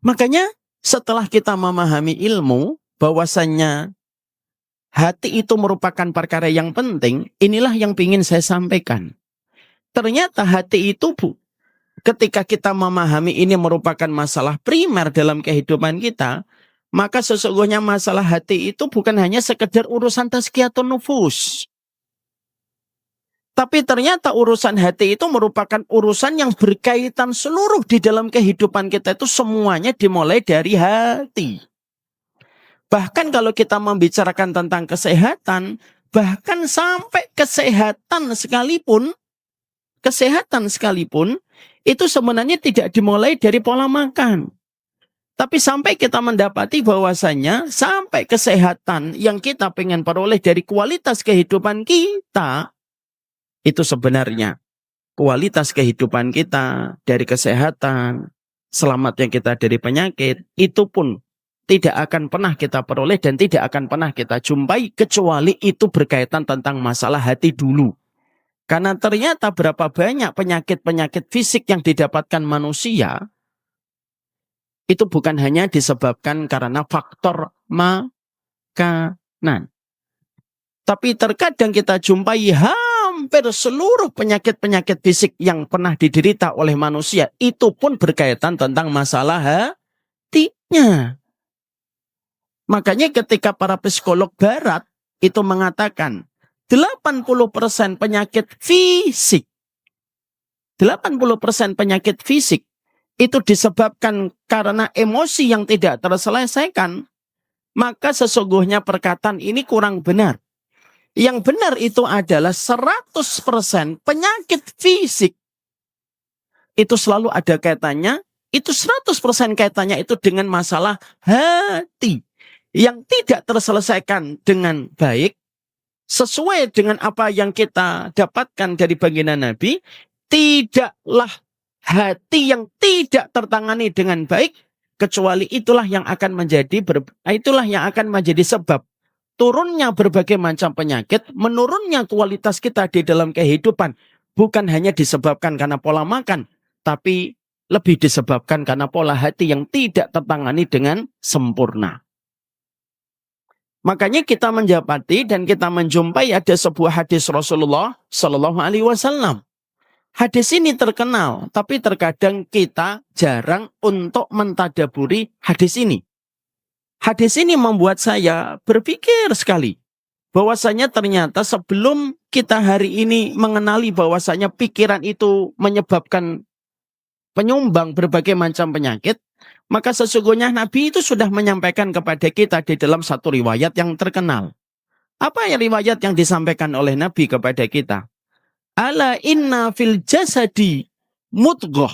Makanya setelah kita memahami ilmu, bahwasannya hati itu merupakan perkara yang penting, inilah yang ingin saya sampaikan. Ternyata hati itu ketika kita memahami ini merupakan masalah primer dalam kehidupan kita, maka sesungguhnya masalah hati itu bukan hanya sekedar urusan tazkiyatun nufus. Tapi ternyata urusan hati itu merupakan urusan yang berkaitan seluruh di dalam kehidupan kita itu semuanya dimulai dari hati. Bahkan kalau kita membicarakan tentang kesehatan, bahkan sampai kesehatan sekalipun, itu sebenarnya tidak dimulai dari pola makan. Tapi sampai kita mendapati bahwasanya sampai kesehatan yang kita pengen peroleh dari kualitas kehidupan kita, itu sebenarnya kualitas kehidupan kita dari kesehatan, selamatnya kita dari penyakit, itu pun tidak akan pernah kita peroleh dan tidak akan pernah kita jumpai kecuali itu berkaitan tentang masalah hati dulu. Karena ternyata berapa banyak penyakit-penyakit fisik yang didapatkan manusia, itu bukan hanya disebabkan karena faktor makanan. Tapi terkadang kita jumpai hampir seluruh penyakit-penyakit fisik yang pernah diderita oleh manusia, itu pun berkaitan tentang masalah hatinya. Makanya ketika para psikolog barat itu mengatakan 80% penyakit fisik, 80% penyakit fisik itu disebabkan karena emosi yang tidak terselesaikan, maka sesungguhnya perkataan ini kurang benar. Yang benar itu adalah 100% penyakit fisik itu selalu ada kaitannya, itu 100% kaitannya itu dengan masalah hati yang tidak terselesaikan dengan baik, sesuai dengan apa yang kita dapatkan dari baginda Nabi, tidaklah hati yang tidak tertangani dengan baik, kecuali itulah yang akan menjadi sebab turunnya berbagai macam penyakit, menurunnya kualitas kita di dalam kehidupan, bukan hanya disebabkan karena pola makan, tapi lebih disebabkan karena pola hati yang tidak tertangani dengan sempurna. Makanya kita menjumpai dan kita menjumpai ada sebuah hadis Rasulullah Shallallahu Alaihi Wasallam. Hadis ini terkenal, tapi terkadang kita jarang untuk mentadaburi hadis ini. Hadis ini membuat saya berpikir sekali, bahwasanya ternyata sebelum kita hari ini mengenali bahwasanya pikiran itu menyebabkan penyumbang berbagai macam penyakit, maka sesungguhnya Nabi itu sudah menyampaikan kepada kita di dalam satu riwayat yang terkenal. Apa yang riwayat yang disampaikan oleh Nabi kepada kita? Ala inna fil jasadi mudghah.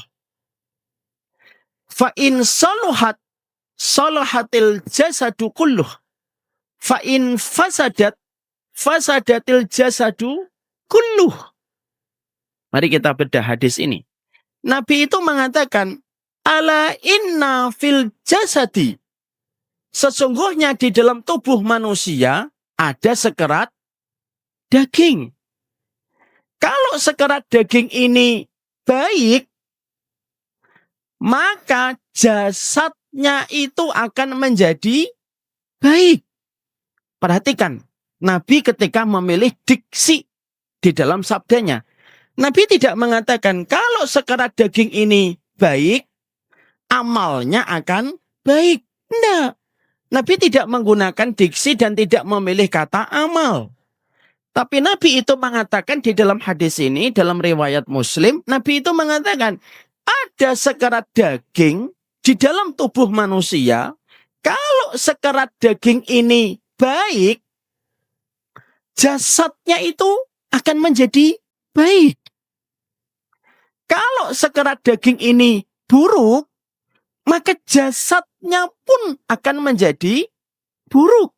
Fa in saluhat salahatil jasadu kulluh. Fa in fasadatil jasadu kulluh. Mari kita bedah hadis ini. Nabi itu mengatakan, ala inna fil jasadi. Sesungguhnya di dalam tubuh manusia ada sekerat daging. Kalau sekerat daging ini baik, maka jasadnya itu akan menjadi baik. Perhatikan, Nabi ketika memilih diksi di dalam sabdanya, Nabi tidak mengatakan kalau sekerat daging ini baik, amalnya akan baik. Tidak. Nabi tidak menggunakan diksi dan tidak memilih kata amal. Tapi Nabi itu mengatakan di dalam hadis ini, dalam riwayat Muslim, Nabi itu mengatakan, ada sekerat daging di dalam tubuh manusia, kalau sekerat daging ini baik, jasadnya itu akan menjadi baik. Kalau sekerat daging ini buruk, maka jasadnya pun akan menjadi buruk.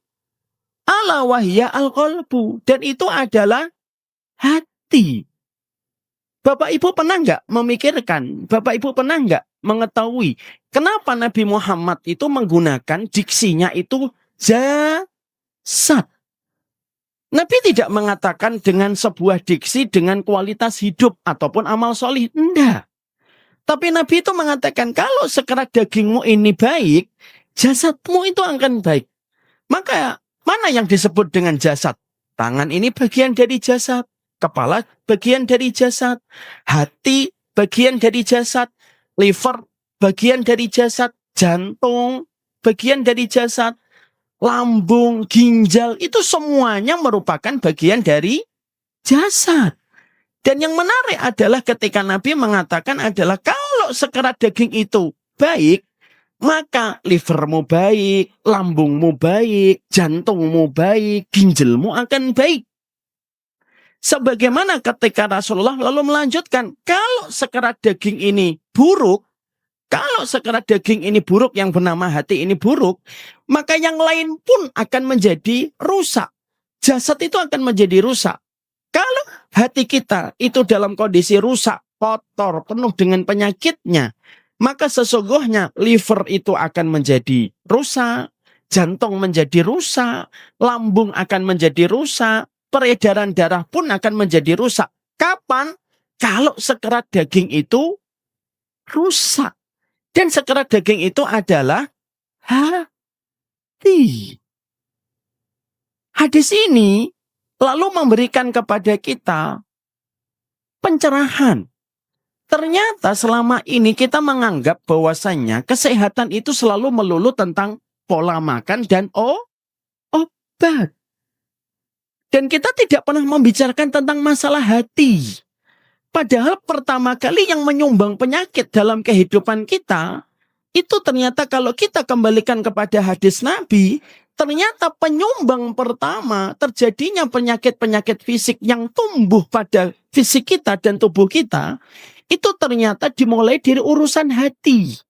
Ala wahya al-qalbu. Dan itu adalah hati. Bapak Ibu pernah nggak memikirkan, Bapak Ibu pernah nggak mengetahui kenapa Nabi Muhammad itu menggunakan diksinya itu jasad? Nabi tidak mengatakan dengan sebuah diksi dengan kualitas hidup ataupun amal solih. Enggak. Tapi Nabi itu mengatakan kalau sekerat dagingmu ini baik, jasadmu itu akan baik. Maka mana yang disebut dengan jasad? Tangan ini bagian dari jasad. Kepala bagian dari jasad. Hati bagian dari jasad. Liver bagian dari jasad. Jantung bagian dari jasad. Lambung, ginjal, itu semuanya merupakan bagian dari jasad. Dan yang menarik adalah ketika Nabi mengatakan adalah kalau sekerat daging itu baik, maka livermu baik, lambungmu baik, jantungmu baik, ginjalmu akan baik. Sebagaimana ketika Rasulullah lalu melanjutkan, kalau sekerat daging ini buruk, Kalau sekerat daging ini buruk, yang bernama hati ini buruk, maka yang lain pun akan menjadi rusak. Jasad itu akan menjadi rusak. Kalau hati kita itu dalam kondisi rusak, kotor, penuh dengan penyakitnya, maka sesungguhnya liver itu akan menjadi rusak, jantung menjadi rusak, lambung akan menjadi rusak, peredaran darah pun akan menjadi rusak. Kapan? Kalau sekerat daging itu rusak. Dan sekerat daging itu adalah hati. Hadis ini lalu memberikan kepada kita pencerahan. Ternyata selama ini kita menganggap bahwasannya kesehatan itu selalu melulu tentang pola makan dan obat. Dan kita tidak pernah membicarakan tentang masalah hati. Padahal pertama kali yang menyumbang penyakit dalam kehidupan kita, itu ternyata kalau kita kembalikan kepada hadis Nabi, ternyata penyumbang pertama terjadinya penyakit-penyakit fisik yang tumbuh pada fisik kita dan tubuh kita, itu ternyata dimulai dari urusan hati.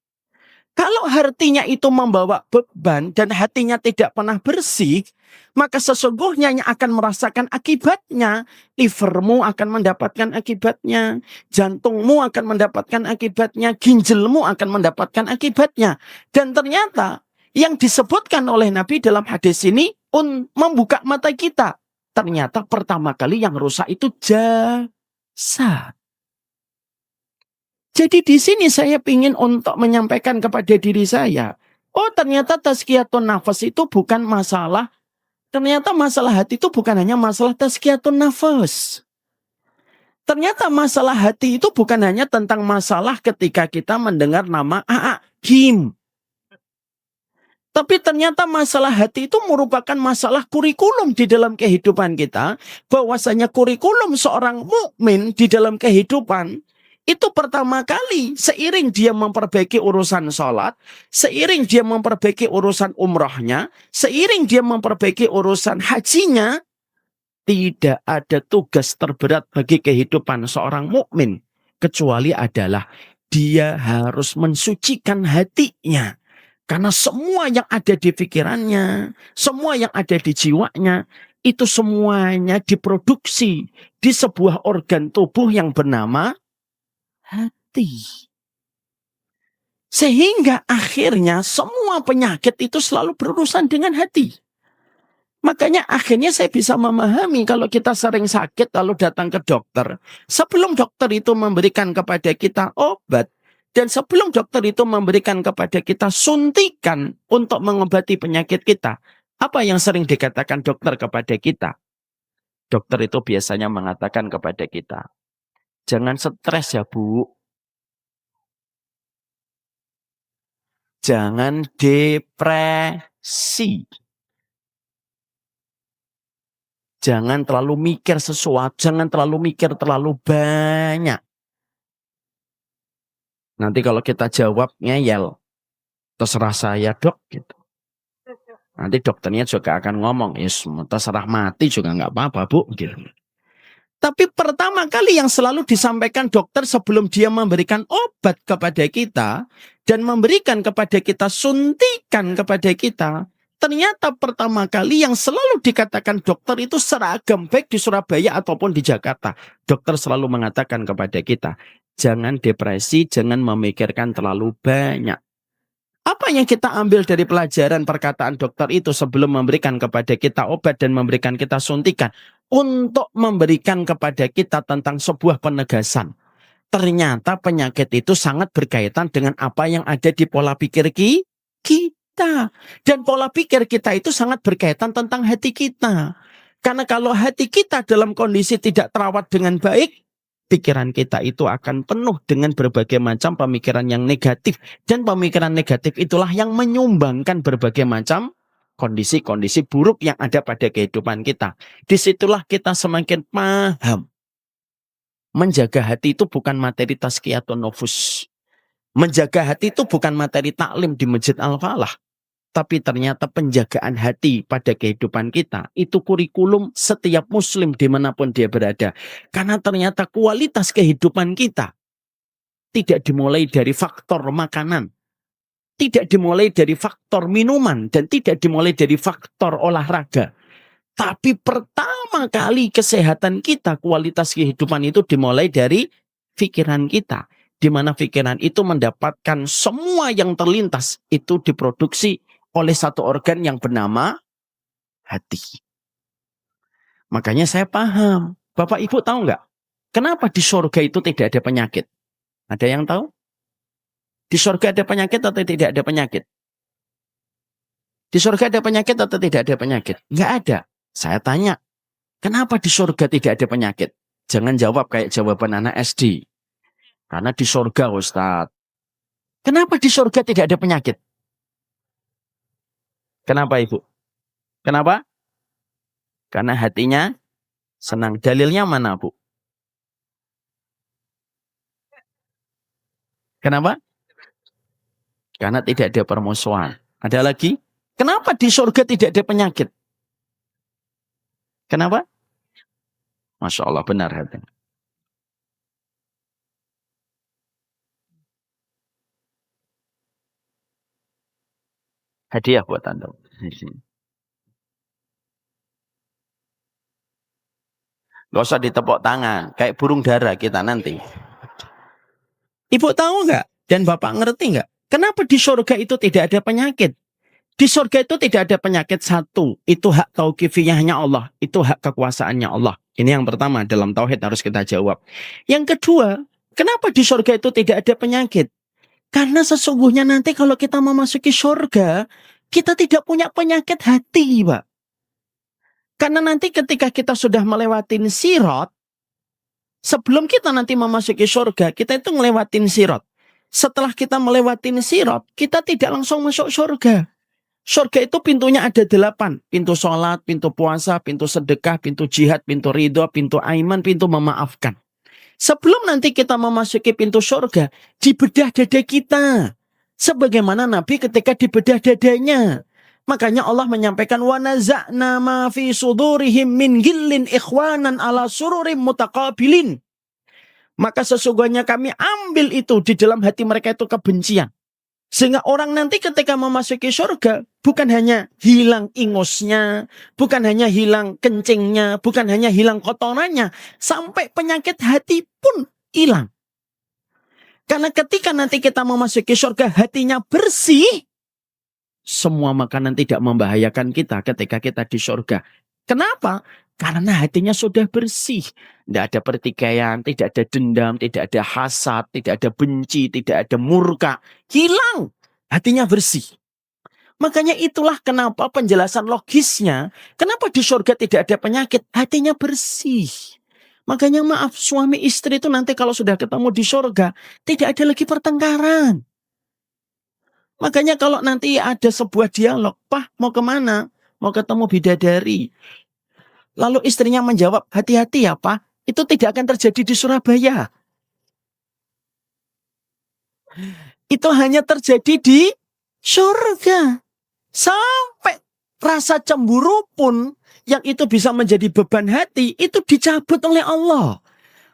Kalau hatinya itu membawa beban dan hatinya tidak pernah bersih, maka sesungguhnya yang akan merasakan akibatnya. Livermu akan mendapatkan akibatnya, jantungmu akan mendapatkan akibatnya, ginjalmu akan mendapatkan akibatnya. Dan ternyata yang disebutkan oleh Nabi dalam hadis ini membuka mata kita. Ternyata pertama kali yang rusak itu jasad. Jadi di sini saya ingin untuk menyampaikan kepada diri saya, oh ternyata tazkiyatun nafas itu bukan masalah, ternyata masalah hati itu bukan hanya masalah tazkiyatun nafas. Ternyata masalah hati itu bukan hanya tentang masalah ketika kita mendengar nama Kim. Tapi ternyata masalah hati itu merupakan masalah kurikulum di dalam kehidupan kita, bahwasanya kurikulum seorang mukmin di dalam kehidupan itu pertama kali seiring dia memperbaiki urusan sholat, seiring dia memperbaiki urusan umrohnya, seiring dia memperbaiki urusan hajinya, tidak ada tugas terberat bagi kehidupan seorang mukmin kecuali adalah dia harus mensucikan hatinya. Karena semua yang ada di pikirannya, semua yang ada di jiwanya, itu semuanya diproduksi di sebuah organ tubuh yang bernama hati. Sehingga akhirnya semua penyakit itu selalu berurusan dengan hati. Makanya akhirnya saya bisa memahami kalau kita sering sakit lalu datang ke dokter. Sebelum dokter itu memberikan kepada kita obat. Dan sebelum dokter itu memberikan kepada kita suntikan untuk mengobati penyakit kita. Apa yang sering dikatakan dokter kepada kita? Dokter itu biasanya mengatakan kepada kita, jangan stres ya Bu. Jangan depresi. Jangan terlalu mikir sesuatu. Jangan terlalu mikir terlalu banyak. Nanti kalau kita jawab ngeyel. Terserah saya dok. Gitu. Nanti dokternya juga akan ngomong. Terserah mati juga nggak apa-apa Bu. Gitu. Tapi pertama kali yang selalu disampaikan dokter sebelum dia memberikan obat kepada kita dan memberikan kepada kita suntikan kepada kita, ternyata pertama kali yang selalu dikatakan dokter itu seragam baik di Surabaya ataupun di Jakarta. Dokter selalu mengatakan kepada kita, jangan depresi, jangan memikirkan terlalu banyak. Apa yang kita ambil dari pelajaran perkataan dokter itu sebelum memberikan kepada kita obat dan memberikan kita suntikan? Untuk memberikan kepada kita tentang sebuah penegasan. Ternyata penyakit itu sangat berkaitan dengan apa yang ada di pola pikir kita. Dan pola pikir kita itu sangat berkaitan tentang hati kita. Karena kalau hati kita dalam kondisi tidak terawat dengan baik, pikiran kita itu akan penuh dengan berbagai macam pemikiran yang negatif. Dan pemikiran negatif itulah yang menyumbangkan berbagai macam kondisi-kondisi buruk yang ada pada kehidupan kita. Disitulah kita semakin paham. Menjaga hati itu bukan materi tazkiyatun nufus. Menjaga hati itu bukan materi taklim di Masjid Al-Falah. Tapi ternyata penjagaan hati pada kehidupan kita itu kurikulum setiap muslim dimanapun dia berada. Karena ternyata kualitas kehidupan kita tidak dimulai dari faktor makanan, tidak dimulai dari faktor minuman, dan tidak dimulai dari faktor olahraga. Tapi pertama kali kesehatan kita, kualitas kehidupan itu dimulai dari pikiran kita. Di mana pikiran itu mendapatkan semua yang terlintas itu diproduksi oleh satu organ yang bernama hati. Makanya saya paham. Bapak Ibu tahu nggak? Kenapa di surga itu tidak ada penyakit? Ada yang tahu? Di surga ada penyakit atau tidak ada penyakit? Di surga ada penyakit atau tidak ada penyakit? Nggak ada. Saya tanya, kenapa di surga tidak ada penyakit? Jangan jawab kayak jawaban anak SD. Karena di surga, Ustadz. Kenapa di surga tidak ada penyakit? Kenapa, Ibu? Kenapa? Karena hatinya senang. Dalilnya mana, Bu? Kenapa? Karena tidak ada permusuhan. Ada lagi? Kenapa di surga tidak ada penyakit? Kenapa? Masya Allah, benar hatinya. Hadiah buat Anda. Gak usah ditepuk tangan. Kayak burung dara kita nanti. Ibu tahu nggak? Dan Bapak ngerti nggak? Kenapa di surga itu tidak ada penyakit? Di surga itu tidak ada penyakit. Satu, itu hak tauqifiyahnya Allah. Itu hak kekuasaannya Allah. Ini yang pertama, dalam tauhid harus kita jawab. Yang kedua, kenapa di surga itu tidak ada penyakit? Karena sesungguhnya nanti kalau kita memasuki surga, kita tidak punya penyakit hati, Pak. Karena nanti ketika kita sudah melewati sirat, sebelum kita nanti memasuki surga, kita itu ngelewatin sirat. Setelah kita melewati sirat, kita tidak langsung masuk surga. Surga itu pintunya ada 8. Pintu sholat, pintu puasa, pintu sedekah, pintu jihad, pintu ridho, pintu aiman, pintu memaafkan. Sebelum nanti kita memasuki pintu surga, dibedah dada kita. Sebagaimana Nabi ketika dibedah dadanya. Makanya Allah menyampaikan wa naza'na ma fi sudurihim min gillin ikhwanan ala sururim mutaqabilin. Maka sesungguhnya kami ambil itu di dalam hati mereka itu kebencian. Sehingga orang nanti ketika memasuki surga bukan hanya hilang ingusnya, bukan hanya hilang kencingnya, bukan hanya hilang kotorannya, sampai penyakit hati pun hilang. Karena ketika nanti kita memasuki surga hatinya bersih, semua makanan tidak membahayakan kita ketika kita di surga. Kenapa? Karena hatinya sudah bersih. Tidak ada pertikaian, tidak ada dendam, tidak ada hasad, tidak ada benci, tidak ada murka. Hilang. Hatinya bersih. Makanya itulah kenapa penjelasan logisnya. Kenapa di surga tidak ada penyakit? Hatinya bersih. Makanya maaf, suami istri itu nanti kalau sudah ketemu di surga, tidak ada lagi pertengkaran. Makanya kalau nanti ada sebuah dialog, "Pak, mau kemana?" "Mau ketemu bidadari." Lalu istrinya menjawab, "Hati-hati ya Pak, itu tidak akan terjadi di Surabaya. Itu hanya terjadi di surga." Sampai rasa cemburu pun yang itu bisa menjadi beban hati, itu dicabut oleh Allah.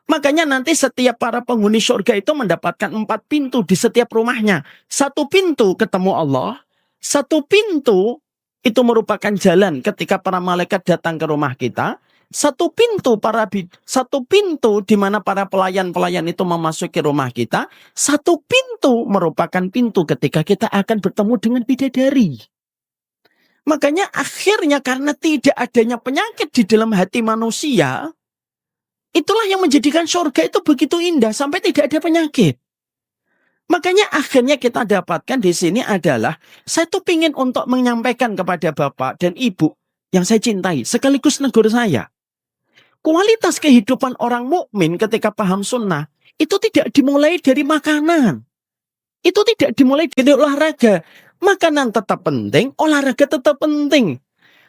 Makanya nanti setiap para penghuni surga itu mendapatkan 4 pintu di setiap rumahnya. 1 pintu ketemu Allah, 1 pintu itu merupakan jalan ketika para malaikat datang ke rumah kita. 1 pintu di mana para pelayan-pelayan itu memasuki rumah kita. 1 pintu merupakan pintu ketika kita akan bertemu dengan bidadari. Makanya akhirnya karena tidak adanya penyakit di dalam hati manusia, itulah yang menjadikan surga itu begitu indah sampai tidak ada penyakit. Makanya akhirnya kita dapatkan di sini adalah, saya tuh pingin untuk menyampaikan kepada Bapak dan Ibu yang saya cintai, sekaligus negur saya. Kualitas kehidupan orang mukmin ketika paham sunnah, itu tidak dimulai dari makanan. Itu tidak dimulai dari olahraga. Makanan tetap penting, olahraga tetap penting.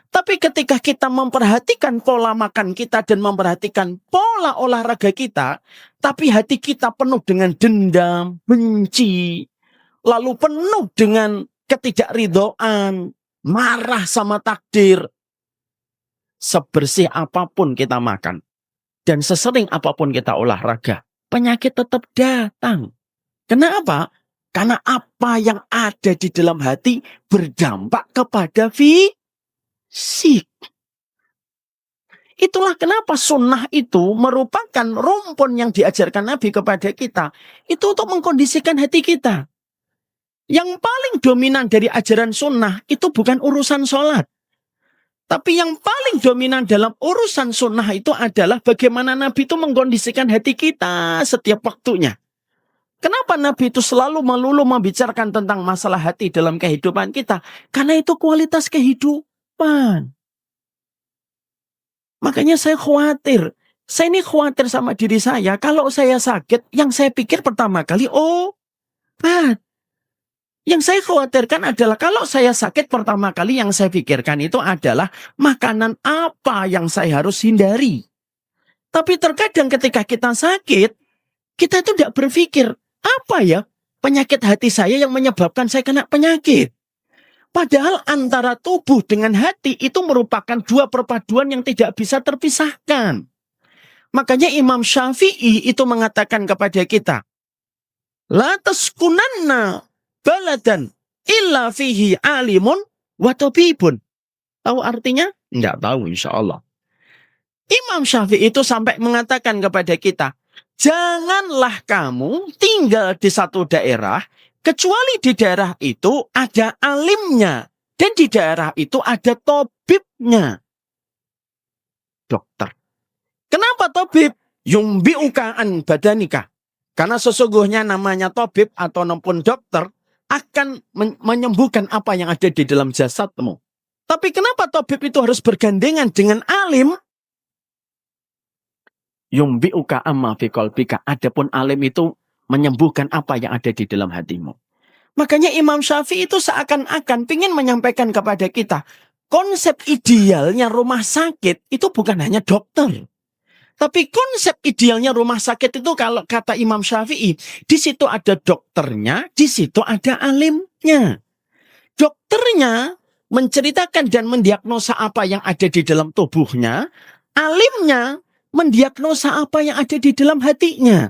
Tapi ketika kita memperhatikan pola makan kita dan memperhatikan pola olahraga kita, tapi hati kita penuh dengan dendam, benci, lalu penuh dengan ketidakridhoan, marah sama takdir. Sebersih apapun kita makan dan sesering apapun kita olahraga, penyakit tetap datang. Kenapa? Karena apa yang ada di dalam hati berdampak kepada fisik. Itulah kenapa sunnah itu merupakan rumpun yang diajarkan Nabi kepada kita. Itu untuk mengkondisikan hati kita. Yang paling dominan dari ajaran sunnah itu bukan urusan sholat. Tapi yang paling dominan dalam urusan sunnah itu adalah bagaimana Nabi itu mengkondisikan hati kita setiap waktunya. Kenapa Nabi itu selalu melulu membicarakan tentang masalah hati dalam kehidupan kita? Karena itu kualitas kehidupan. Makanya saya khawatir. Saya ini khawatir sama diri saya. Kalau saya sakit, yang saya pikir pertama kali, obat. Yang saya khawatirkan adalah kalau saya sakit pertama kali yang saya pikirkan itu adalah makanan apa yang saya harus hindari. Tapi terkadang ketika kita sakit, kita itu tidak berpikir, apa ya penyakit hati saya yang menyebabkan saya kena penyakit. Padahal antara tubuh dengan hati itu merupakan dua perpaduan yang tidak bisa terpisahkan. Makanya Imam Syafi'i itu mengatakan kepada kita, la taskunanna baladan illa fihi alimun wa tabibun. Tahu artinya? Enggak tahu insyaallah. Imam Syafi'i itu sampai mengatakan kepada kita, janganlah kamu tinggal di satu daerah kecuali di daerah itu ada alimnya dan di daerah itu ada tabibnya. Dokter. Kenapa tabib? Yumbi'uka an badanika. Karena sesungguhnya namanya tabib atau maupun dokter akan menyembuhkan apa yang ada di dalam jasadmu. Tapi kenapa tabib itu harus bergandengan dengan alim? Yumbi'uka amma fi qalbika. Adapun alim itu menyembuhkan apa yang ada di dalam hatimu. Makanya Imam Syafi'i itu seakan-akan ingin menyampaikan kepada kita, konsep idealnya rumah sakit itu bukan hanya dokter. Tapi konsep idealnya rumah sakit itu kalau kata Imam Syafi'i, di situ ada dokternya, di situ ada alimnya. Dokternya menceritakan dan mendiagnosa apa yang ada di dalam tubuhnya, alimnya mendiagnosa apa yang ada di dalam hatinya.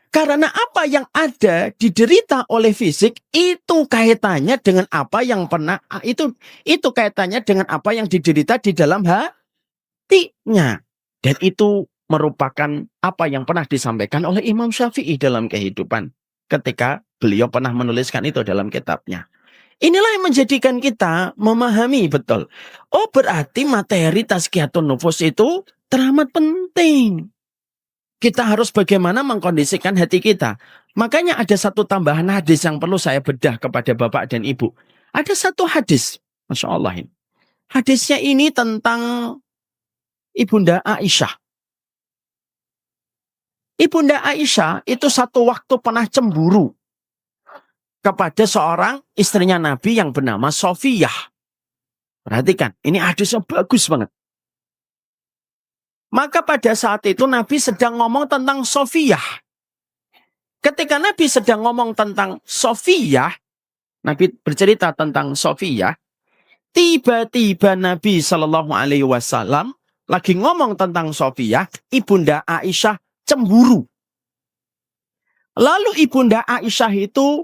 Karena apa yang ada diderita oleh fisik itu kaitannya dengan apa yang pernah itu kaitannya dengan apa yang diderita di dalam hatinya. Dan itu merupakan apa yang pernah disampaikan oleh Imam Syafi'i dalam kehidupan ketika beliau pernah menuliskan itu dalam kitabnya. Inilah yang menjadikan kita memahami betul. Oh, berarti materi tazkiyatun nufus itu teramat penting. Kita harus bagaimana mengkondisikan hati kita. Makanya ada satu tambahan hadis yang perlu saya bedah kepada Bapak dan Ibu. Ada satu hadis. Masya Allah ini. Hadisnya ini tentang Ibunda Aisyah. Ibunda Aisyah itu satu waktu pernah cemburu kepada seorang istrinya Nabi yang bernama Sofiyah. Perhatikan, ini hadisnya bagus banget. Maka pada saat itu Nabi sedang ngomong tentang Sofiyah. Ketika Nabi sedang ngomong tentang Sofiyah, Nabi bercerita tentang Sofiyah, tiba-tiba Nabi Shallallahu Alaihi Wasallam lagi ngomong tentang Sofiyah, Ibunda Aisyah cemburu. Lalu Ibunda Aisyah itu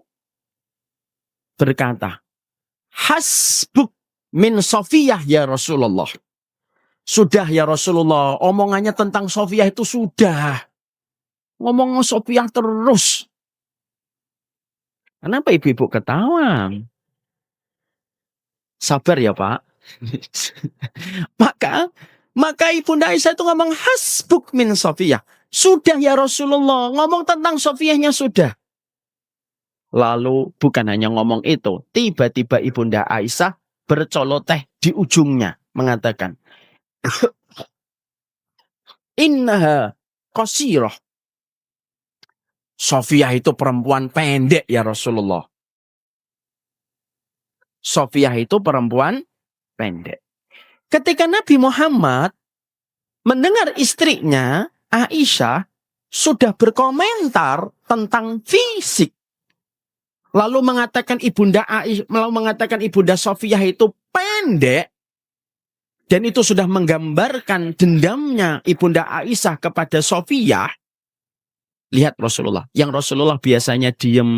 berkata, hasbuk min Sofiyah ya Rasulullah. Sudah ya Rasulullah, omongannya tentang Sofiyah itu sudah. Ngomong Sofiyah terus. Kenapa ibu-ibu ketawa? Sabar ya Pak. maka Ibunda Aisyah itu ngomong hasbuk min Sofiyah. Sudah ya Rasulullah, ngomong tentang Sofiyahnya sudah. Lalu bukan hanya ngomong itu, tiba-tiba Ibunda Aisyah bercoloteh di ujungnya mengatakan, innaha qasirah. Sofiyah itu perempuan pendek ya Rasulullah. Sofiyah itu perempuan pendek. Ketika Nabi Muhammad mendengar istrinya Aisyah sudah berkomentar tentang fisik, lalu mengatakan Ibunda Sofiyah itu pendek, dan itu sudah menggambarkan dendamnya Ibunda Aisyah kepada Sofiyah, Lihat Rasulullah. Yang Rasulullah biasanya diem,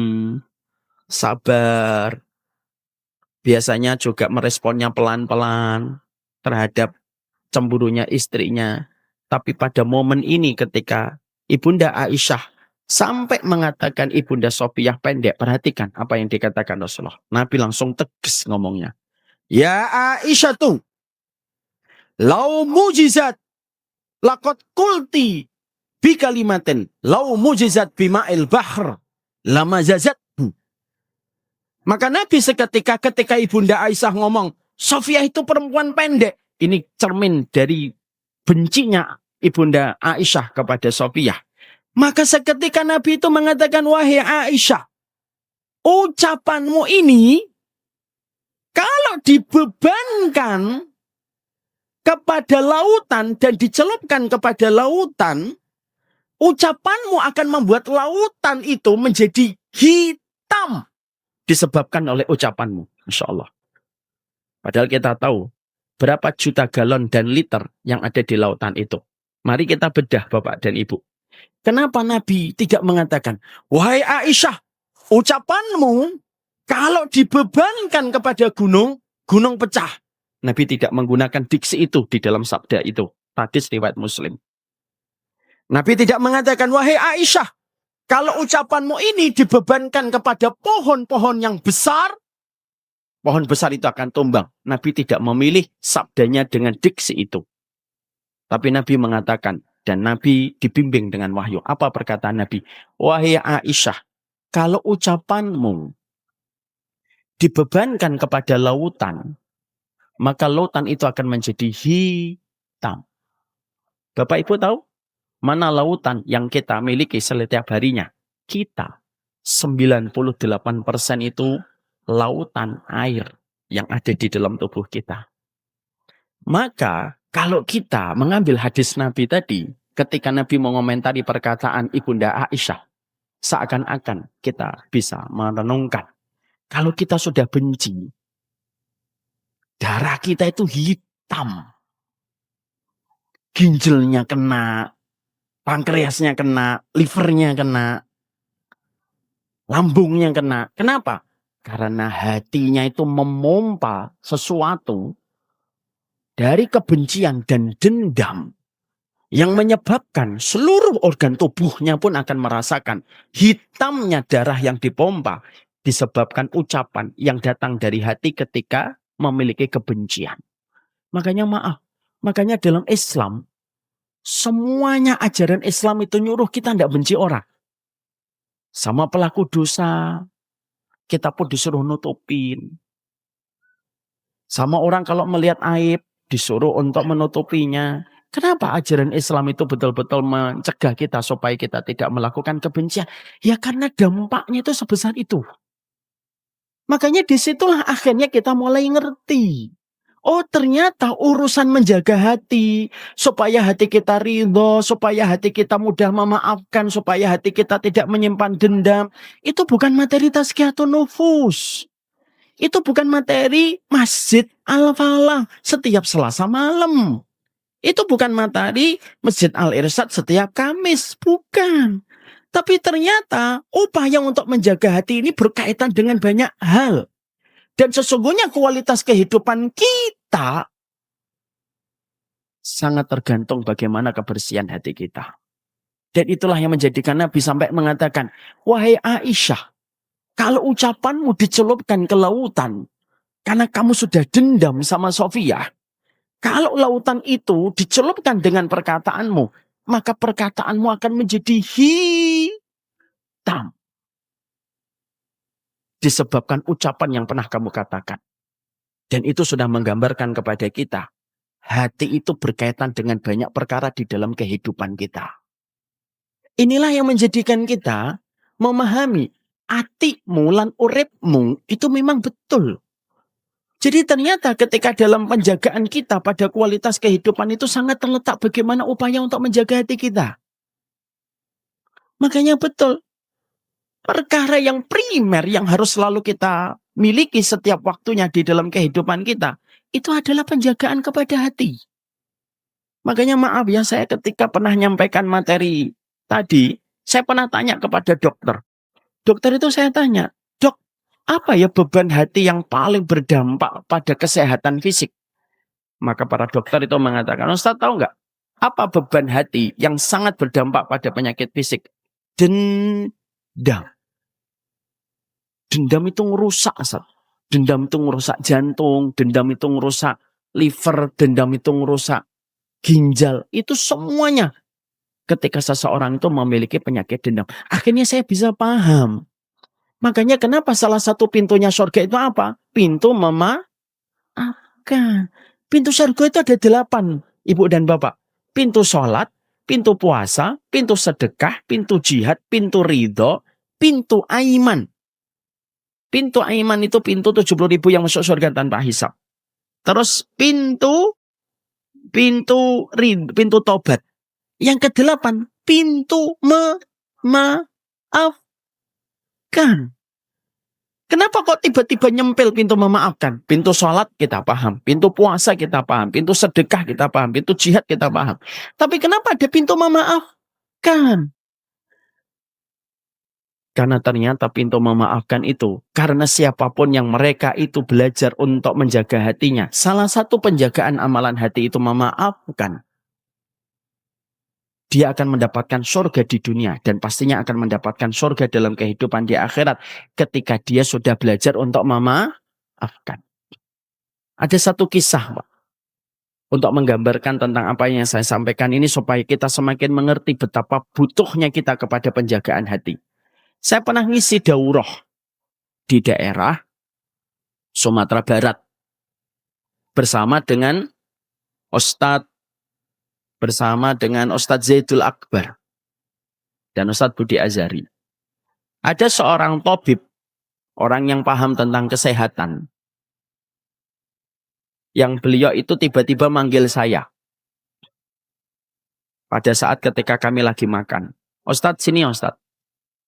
sabar, biasanya juga meresponnya pelan-pelan terhadap cemburunya istrinya. Tapi pada momen ini ketika Ibunda Aisyah sampai mengatakan Ibunda Sofiyah pendek, perhatikan apa yang dikatakan Rasulullah. Nabi langsung tegas ngomongnya. Ya Aisyah tuh, lau mujizat, lakot kulti, bi kalimatin, lau mujizat bima'il bahr, lama zazat. Maka Nabi ketika Ibunda Aisyah ngomong, Sofiyah itu perempuan pendek. Ini cermin dari bencinya Ibunda Aisyah kepada Sofiyah. Maka seketika Nabi itu mengatakan, wahai Aisyah, ucapanmu ini kalau dibebankan kepada lautan dan dicelupkan kepada lautan, ucapanmu akan membuat lautan itu menjadi hitam. Disebabkan oleh ucapanmu. Masya Allah. Padahal kita tahu berapa juta galon dan liter yang ada di lautan itu. Mari kita bedah Bapak dan Ibu. Kenapa Nabi tidak mengatakan, wahai Aisyah, ucapanmu kalau dibebankan kepada gunung, gunung pecah. Nabi tidak menggunakan diksi itu di dalam sabda itu. Hadis riwayat Muslim. Nabi tidak mengatakan, wahai Aisyah, kalau ucapanmu ini dibebankan kepada pohon-pohon yang besar, pohon besar itu akan tumbang. Nabi tidak memilih sabdanya dengan diksi itu. Tapi Nabi mengatakan, dan Nabi dibimbing dengan wahyu. Apa perkataan Nabi? Wahai Aisyah, kalau ucapanmu dibebankan kepada lautan, maka lautan itu akan menjadi hitam. Bapak Ibu tahu? Mana lautan yang kita miliki setiap harinya? Kita 98% itu lautan air yang ada di dalam tubuh kita. Maka kalau kita mengambil hadis Nabi tadi, ketika Nabi mengomentari perkataan Ibunda Aisyah, seakan-akan kita bisa merenungkan. Kalau kita sudah benci, darah kita itu hitam. Ginjalnya kena, pankreasnya kena, livernya kena, lambungnya kena. Kenapa? Karena hatinya itu memompa sesuatu dari kebencian dan dendam yang menyebabkan seluruh organ tubuhnya pun akan merasakan hitamnya darah yang dipompa disebabkan ucapan yang datang dari hati ketika memiliki kebencian. Makanya maaf, makanya dalam Islam semuanya ajaran Islam itu nyuruh kita tidak benci orang. Sama pelaku dosa, kita pun disuruh nutupin. Sama orang kalau melihat aib, disuruh untuk menutupinya. Kenapa ajaran Islam itu betul-betul mencegah kita supaya kita tidak melakukan kebencian? Ya karena dampaknya itu sebesar itu. Makanya disitulah akhirnya kita mulai ngerti. Oh ternyata urusan menjaga hati, supaya hati kita ridho, supaya hati kita mudah memaafkan, supaya hati kita tidak menyimpan dendam. Itu bukan materi tazkiyatun nufus. Itu bukan materi Masjid Al-Falah setiap Selasa malam. Itu bukan materi Masjid Al-Irsyad setiap Kamis. Bukan. Tapi ternyata upaya untuk menjaga hati ini berkaitan dengan banyak hal. Dan sesungguhnya kualitas kehidupan kita sangat tergantung bagaimana kebersihan hati kita. Dan itulah yang menjadikan Nabi sampai mengatakan, wahai Aisyah, kalau ucapanmu dicelupkan ke lautan, karena kamu sudah dendam sama Sofiyah, kalau lautan itu dicelupkan dengan perkataanmu, maka perkataanmu akan menjadi hitam. Disebabkan ucapan yang pernah kamu katakan. Dan itu sudah menggambarkan kepada kita. Hati itu berkaitan dengan banyak perkara di dalam kehidupan kita. Inilah yang menjadikan kita memahami atimu lan uripmu itu memang betul. Jadi ternyata ketika dalam penjagaan kita pada kualitas kehidupan itu sangat terletak bagaimana upaya untuk menjaga hati kita. Makanya betul. Perkara yang primer yang harus selalu kita miliki setiap waktunya di dalam kehidupan kita, itu adalah penjagaan kepada hati. Makanya maaf ya, saya ketika pernah nyampaikan materi tadi, Saya pernah tanya kepada dokter. Dokter itu saya tanya, "Dok, apa ya beban hati yang paling berdampak pada kesehatan fisik?" Maka para dokter itu mengatakan, "Ustaz tahu nggak? Apa beban hati yang sangat berdampak pada penyakit fisik?" Dendam. Dendam itu ngerusak, Ustaz. Dendam itu ngerusak jantung, dendam itu ngerusak liver, dendam itu ngerusak ginjal. Itu semuanya ketika seseorang itu memiliki penyakit dendam. Akhirnya saya bisa paham. Makanya kenapa salah satu pintunya surga itu apa? Pintu memaafkan. Pintu surga itu ada 8, Ibu dan Bapak. Pintu sholat, pintu puasa, pintu sedekah, pintu jihad, pintu ridho, pintu aiman. Pintu aiman itu pintu 70.000 yang masuk surga tanpa hisab. Terus pintu tobat. Yang ke-8, pintu memaafkan. Kenapa kok tiba-tiba nyempil pintu memaafkan? Pintu sholat kita paham, pintu puasa kita paham, pintu sedekah kita paham, pintu jihad kita paham. Tapi kenapa ada pintu memaafkan? Karena ternyata pintu memaafkan itu, karena siapapun yang mereka itu belajar untuk menjaga hatinya. Salah satu penjagaan amalan hati itu memaafkan. Dia akan mendapatkan surga di dunia dan pastinya akan mendapatkan surga dalam kehidupan di akhirat ketika dia sudah belajar untuk memaafkan. Ada satu kisah, Pak, untuk menggambarkan tentang apa yang saya sampaikan ini supaya kita semakin mengerti betapa butuhnya kita kepada penjagaan hati. Saya pernah ngisi daurah di daerah Sumatera Barat bersama dengan Ustadz Zaidul Akbar dan Ustadz Budi Azhari. Ada seorang tabib, orang yang paham tentang kesehatan, yang beliau itu tiba-tiba manggil saya pada saat ketika kami lagi makan. "Ustadz, sini Ustadz."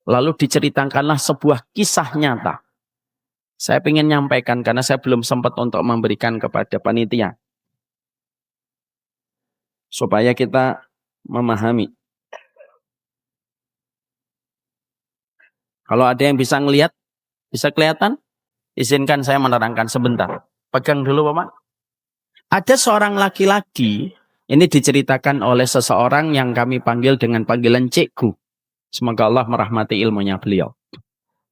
Lalu diceritakanlah sebuah kisah nyata. Saya ingin nyampaikan karena saya belum sempat untuk memberikan kepada panitia. Supaya kita memahami. Kalau ada yang bisa ngelihat, bisa kelihatan? Izinkan saya menerangkan sebentar. Pegang dulu Bapak. Ada seorang laki-laki, ini diceritakan oleh seseorang yang kami panggil dengan panggilan Cikgu. Semoga Allah merahmati ilmunya beliau.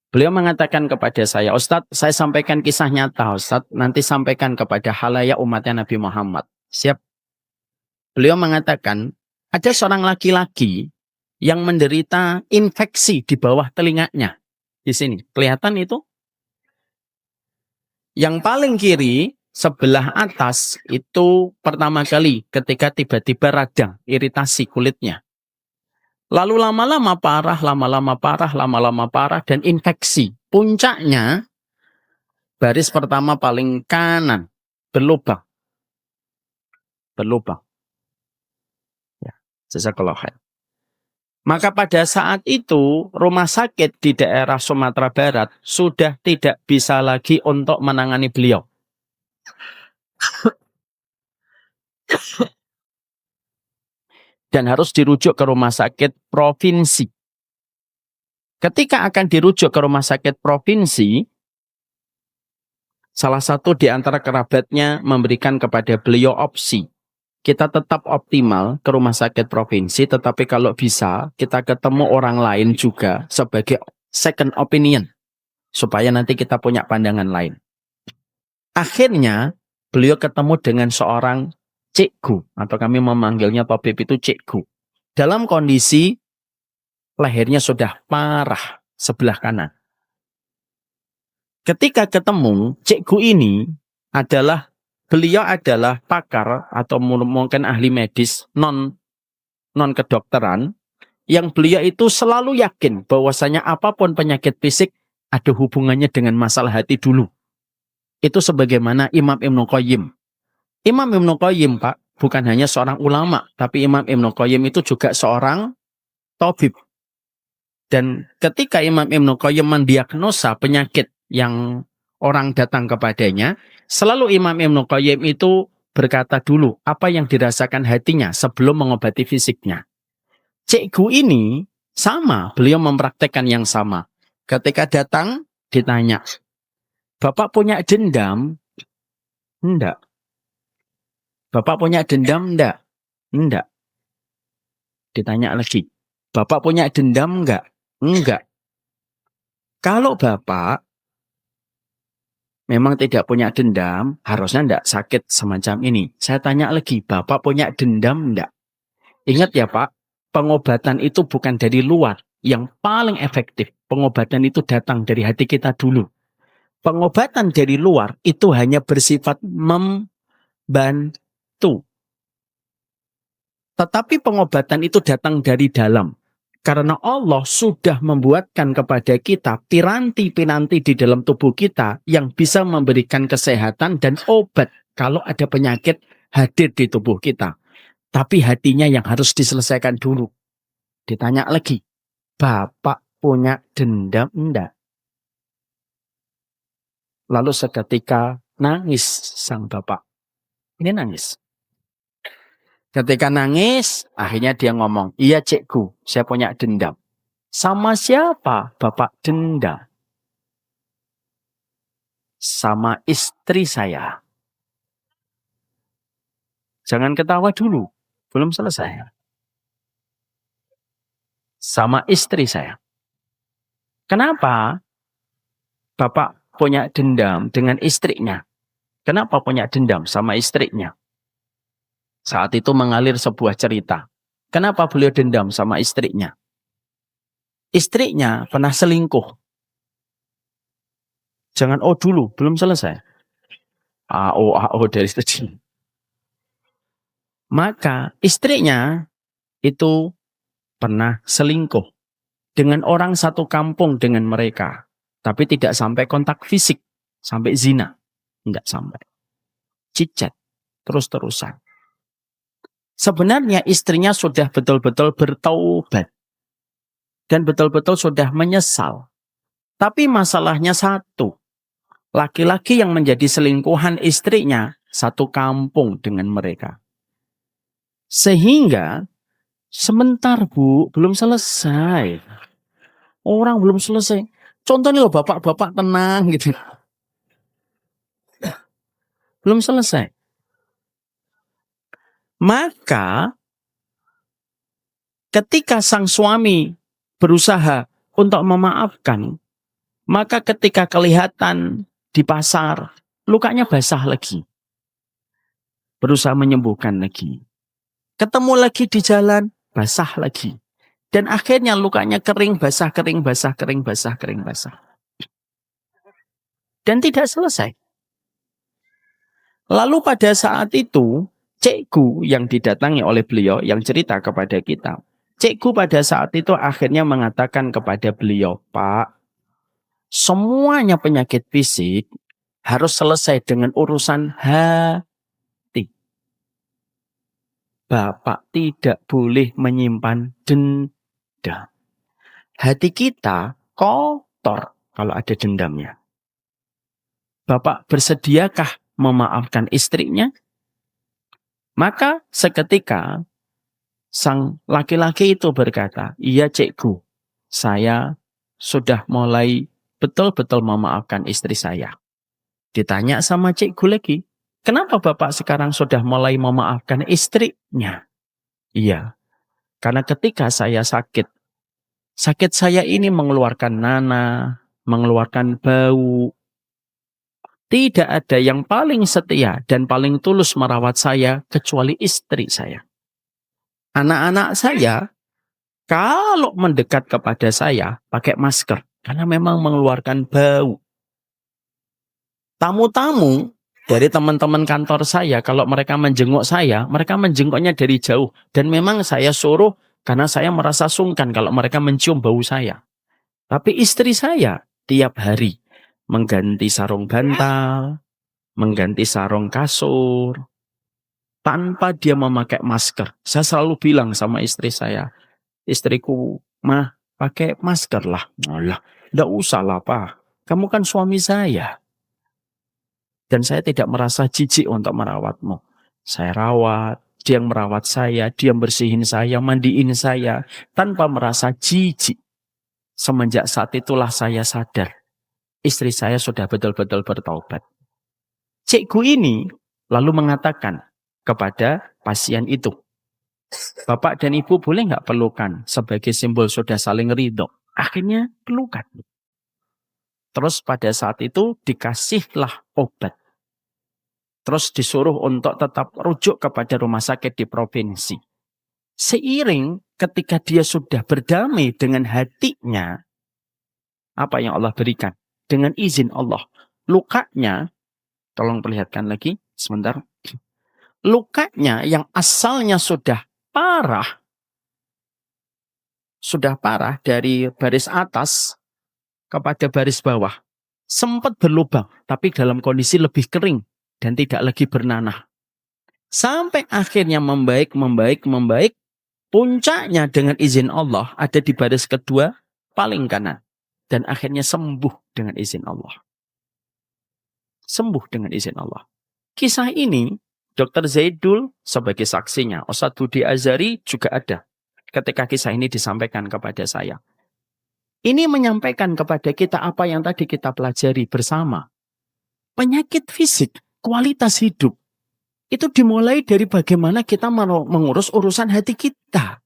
Beliau mengatakan kepada saya, "Ustadz, saya sampaikan kisah nyata, Ustadz. Nanti sampaikan kepada halayak umatnya Nabi Muhammad." Siap. Beliau mengatakan, ada seorang laki-laki yang menderita infeksi di bawah telinganya. Di sini, kelihatan itu? Yang paling kiri, sebelah atas, itu pertama kali ketika tiba-tiba radang, iritasi kulitnya. Lalu lama-lama parah, dan infeksi. Puncaknya, baris pertama paling kanan, berlubang. Ya, jazakallahu khair. Maka pada saat itu, rumah sakit di daerah Sumatera Barat sudah tidak bisa lagi untuk menangani beliau. Dan harus dirujuk ke rumah sakit provinsi. Ketika akan dirujuk ke rumah sakit provinsi, salah satu di antara kerabatnya memberikan kepada beliau opsi. Kita tetap optimal ke rumah sakit provinsi, tetapi kalau bisa kita ketemu orang lain juga sebagai second opinion. Supaya nanti kita punya pandangan lain. Akhirnya beliau ketemu dengan seorang cikgu, atau kami memanggilnya tabib itu cikgu. Dalam kondisi lehernya sudah parah sebelah kanan. Ketika ketemu, cikgu ini beliau adalah pakar atau mungkin ahli medis non kedokteran, yang beliau itu selalu yakin bahwasanya apapun penyakit fisik ada hubungannya dengan masalah hati dulu. Itu sebagaimana Imam Ibnu Qayyim. Imam Ibnu Qayyim, Pak, bukan hanya seorang ulama, tapi Imam Ibnu Qayyim itu juga seorang tabib. Dan ketika Imam Ibnu Qayyim mendiagnosa penyakit yang orang datang kepadanya, selalu Imam Ibnu Qayyim itu berkata dulu apa yang dirasakan hatinya sebelum mengobati fisiknya. Cikgu ini Sama, beliau mempraktekkan yang sama. Ketika datang, ditanya, Bapak punya dendam? Enggak. Bapak punya dendam? Enggak. Enggak. Ditanya lagi, Bapak punya dendam enggak? Enggak. Kalau Bapak memang tidak punya dendam, harusnya enggak sakit semacam ini. Saya tanya lagi, Bapak punya dendam enggak? Ingat ya Pak, pengobatan itu bukan dari luar. Yang paling efektif, pengobatan itu datang dari hati kita dulu. Pengobatan dari luar itu hanya bersifat membantu. Tetapi pengobatan itu datang dari dalam. Karena Allah sudah membuatkan kepada kita piranti-piranti di dalam tubuh kita yang bisa memberikan kesehatan dan obat kalau ada penyakit hadir di tubuh kita. Tapi hatinya yang harus diselesaikan dulu. Ditanya lagi, Bapak punya dendam enggak? Lalu seketika nangis sang bapak. Ini nangis. Ketika nangis, akhirnya dia ngomong, iya cikgu, saya punya dendam. Sama siapa Bapak dendam? Sama istri saya. Jangan ketawa dulu, belum selesai. Sama istri saya. Kenapa Bapak punya dendam dengan istrinya? Kenapa punya dendam sama istrinya? Saat itu mengalir sebuah cerita. Kenapa beliau dendam sama istrinya? Istrinya pernah selingkuh. Jangan dulu, belum selesai. AO dari tadi. Maka istrinya itu pernah selingkuh dengan orang satu kampung dengan mereka. Tapi tidak sampai kontak fisik, sampai zina. Enggak sampai. Cicat, terus-terusan. Sebenarnya istrinya sudah betul-betul bertaubat. Dan betul-betul sudah menyesal. Tapi masalahnya satu. Laki-laki yang menjadi selingkuhan istrinya satu kampung dengan mereka. Sehingga sebentar Bu, belum selesai. Orang belum selesai. Contohnya loh bapak-bapak tenang gitu. Belum selesai. Maka ketika sang suami berusaha untuk memaafkan, maka ketika kelihatan di pasar, lukanya basah lagi. Berusaha menyembuhkan lagi. Ketemu lagi di jalan, basah lagi. Dan akhirnya lukanya kering, basah, kering, basah, kering, basah, kering, basah. Dan tidak selesai. Lalu pada saat itu, cikgu yang didatangi oleh beliau, yang cerita kepada kita. Cikgu pada saat itu akhirnya mengatakan kepada beliau, Pak, semuanya penyakit fisik harus selesai dengan urusan hati. Bapak tidak boleh menyimpan dendam. Hati kita kotor kalau ada dendamnya. Bapak bersediakah memaafkan istrinya? Maka seketika sang laki-laki itu berkata, iya cikgu, saya sudah mulai betul-betul memaafkan istri saya. Ditanya sama cikgu lagi, kenapa Bapak sekarang sudah mulai memaafkan istrinya? Iya, karena ketika saya sakit saya ini mengeluarkan nanah, mengeluarkan bau. Tidak ada yang paling setia dan paling tulus merawat saya kecuali istri saya. Anak-anak saya, kalau mendekat kepada saya, pakai masker. Karena memang mengeluarkan bau. Tamu-tamu dari teman-teman kantor saya, kalau mereka menjenguk saya, mereka menjenguknya dari jauh. Dan memang saya suruh karena saya merasa sungkan kalau mereka mencium bau saya. Tapi istri saya tiap hari mengganti sarung bantal, mengganti sarung kasur, tanpa dia memakai masker. Saya selalu bilang sama istri saya, istriku, mah pakai masker lah. Alah, enggak usah lah Pak, kamu kan suami saya. Dan saya tidak merasa jijik untuk merawatmu. Saya rawat, Dia yang merawat saya, dia yang bersihin saya, mandiin saya, tanpa merasa jijik. Semenjak saat itulah saya sadar, istri saya sudah betul-betul bertaubat. Cikgu ini lalu mengatakan kepada pasien itu, Bapak dan Ibu boleh nggak pelukan sebagai simbol sudah saling ridho? Akhirnya pelukan. Terus pada saat itu dikasihlah obat. Terus disuruh untuk tetap rujuk kepada rumah sakit di provinsi. Seiring ketika dia sudah berdamai dengan hatinya, apa yang Allah berikan? Dengan izin Allah. Lukanya, tolong perlihatkan lagi sebentar. Lukanya yang asalnya sudah parah dari baris atas kepada baris bawah. Sempat berlubang, tapi dalam kondisi lebih kering dan tidak lagi bernanah. Sampai akhirnya membaik. Puncaknya dengan izin Allah ada di baris kedua paling kanan. Dan akhirnya sembuh dengan izin Allah. Sembuh dengan izin Allah. Kisah ini, Dr. Zaidul sebagai saksinya, Ustadz Budi Azhari juga ada. Ketika kisah ini disampaikan kepada saya. Ini menyampaikan kepada kita apa yang tadi kita pelajari bersama. Penyakit fisik, kualitas hidup. Itu dimulai dari bagaimana kita mengurus urusan hati kita.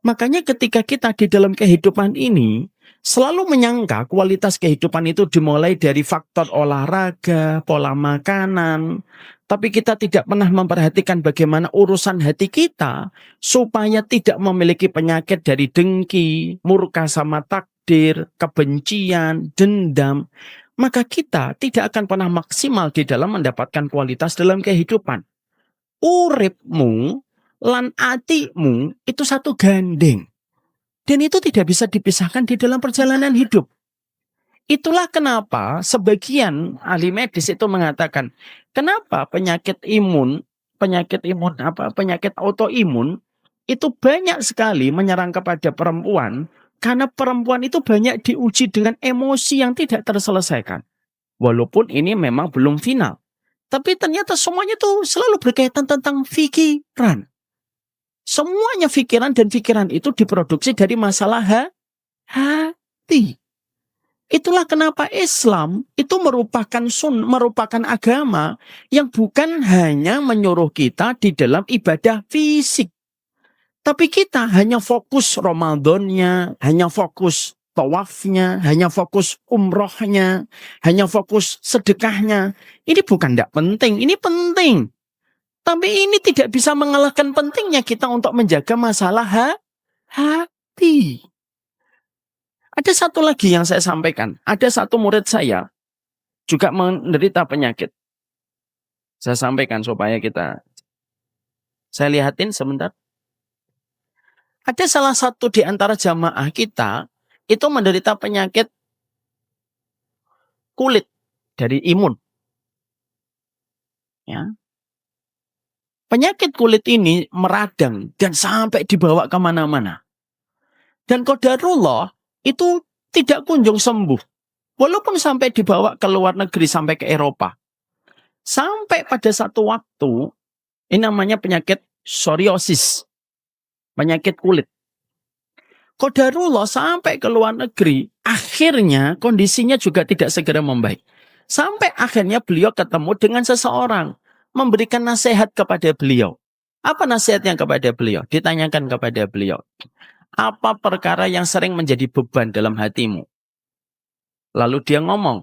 Makanya ketika kita di dalam kehidupan ini, selalu menyangka kualitas kehidupan itu dimulai dari faktor olahraga, pola makanan. Tapi kita tidak pernah memperhatikan bagaimana urusan hati kita supaya tidak memiliki penyakit dari dengki, murka sama takdir, kebencian, dendam. Maka kita tidak akan pernah maksimal di dalam mendapatkan kualitas dalam kehidupan. Uripmu lan atimu itu satu gandeng. Dan itu tidak bisa dipisahkan di dalam perjalanan hidup. Itulah kenapa sebagian ahli medis itu mengatakan, kenapa penyakit autoimun itu banyak sekali menyerang kepada perempuan, karena perempuan itu banyak diuji dengan emosi yang tidak terselesaikan. Walaupun ini memang belum final. Tapi ternyata semuanya itu selalu berkaitan tentang pikiran. Semuanya pikiran, dan pikiran itu diproduksi dari masalah hati. Itulah kenapa Islam itu merupakan agama yang bukan hanya menyuruh kita di dalam ibadah fisik. Tapi kita hanya fokus Ramadannya, hanya fokus tawafnya, hanya fokus umrohnya, hanya fokus sedekahnya. Ini bukan tidak penting, ini penting. Tapi ini tidak bisa mengalahkan pentingnya kita untuk menjaga masalah hati. Ada satu lagi yang saya sampaikan. Ada satu murid saya juga menderita penyakit. Saya sampaikan supaya saya lihatin sebentar. Ada salah satu di antara jamaah kita itu menderita penyakit kulit dari imun. Ya. Penyakit kulit ini meradang dan sampai dibawa kemana-mana. Dan qadarullah itu tidak kunjung sembuh. Walaupun sampai dibawa ke luar negeri, sampai ke Eropa. Sampai pada satu waktu, ini namanya penyakit psoriasis. Penyakit kulit. Qadarullah sampai ke luar negeri, akhirnya kondisinya juga tidak segera membaik. Sampai akhirnya beliau ketemu dengan seseorang, memberikan nasihat kepada beliau. Apa nasihatnya kepada beliau? Ditanyakan kepada beliau. Apa perkara yang sering menjadi beban dalam hatimu? Lalu dia ngomong,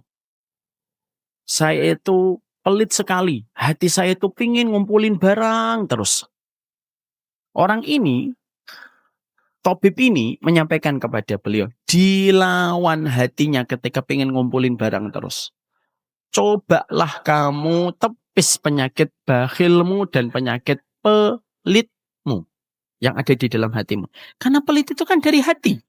saya itu pelit sekali. Hati saya itu pingin ngumpulin barang terus. Orang ini, tabib ini menyampaikan kepada beliau, dilawan hatinya ketika pingin ngumpulin barang terus. Cobalah kamu tepis penyakit bakhilmu dan penyakit pelitmu yang ada di dalam hatimu. Karena pelit itu kan dari hati.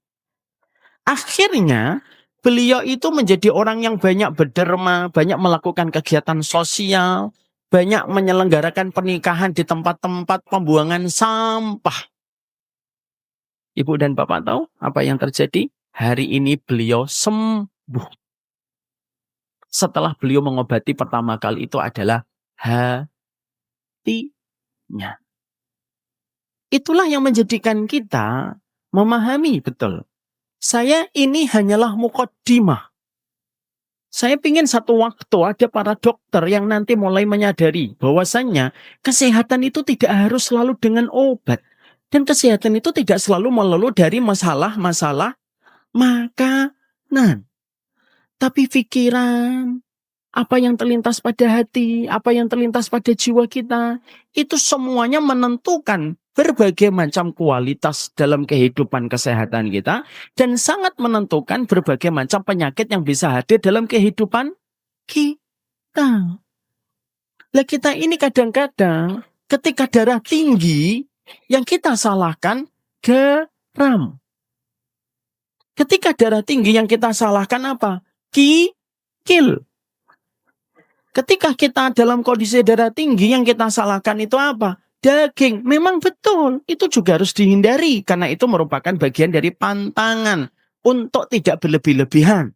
Akhirnya beliau itu menjadi orang yang banyak berderma, banyak melakukan kegiatan sosial, banyak menyelenggarakan pernikahan di tempat-tempat pembuangan sampah. Ibu dan Bapak tahu apa yang terjadi? Hari ini beliau sembuh. Setelah beliau mengobati pertama kali itu adalah hatinya. itulah yang menjadikan kita memahami betul. Saya ini hanyalah muqaddimah. Saya ingin satu waktu ada para dokter yang nanti mulai menyadari bahwasannya kesehatan itu tidak harus selalu dengan obat. Dan kesehatan itu tidak selalu melulu dari masalah-masalah makanan. Tapi pikiran, apa yang terlintas pada hati, apa yang terlintas pada jiwa kita, itu semuanya menentukan berbagai macam kualitas dalam kehidupan kesehatan kita dan sangat menentukan berbagai macam penyakit yang bisa hadir dalam kehidupan kita. Lah kita ini kadang-kadang ketika darah tinggi yang kita salahkan garam. Ketika darah tinggi yang kita salahkan apa? Kikil. Ketika kita dalam kondisi darah tinggi yang kita salahkan itu apa? Daging. Memang betul. Itu juga harus dihindari. Karena itu merupakan bagian dari pantangan. Untuk tidak berlebih-lebihan.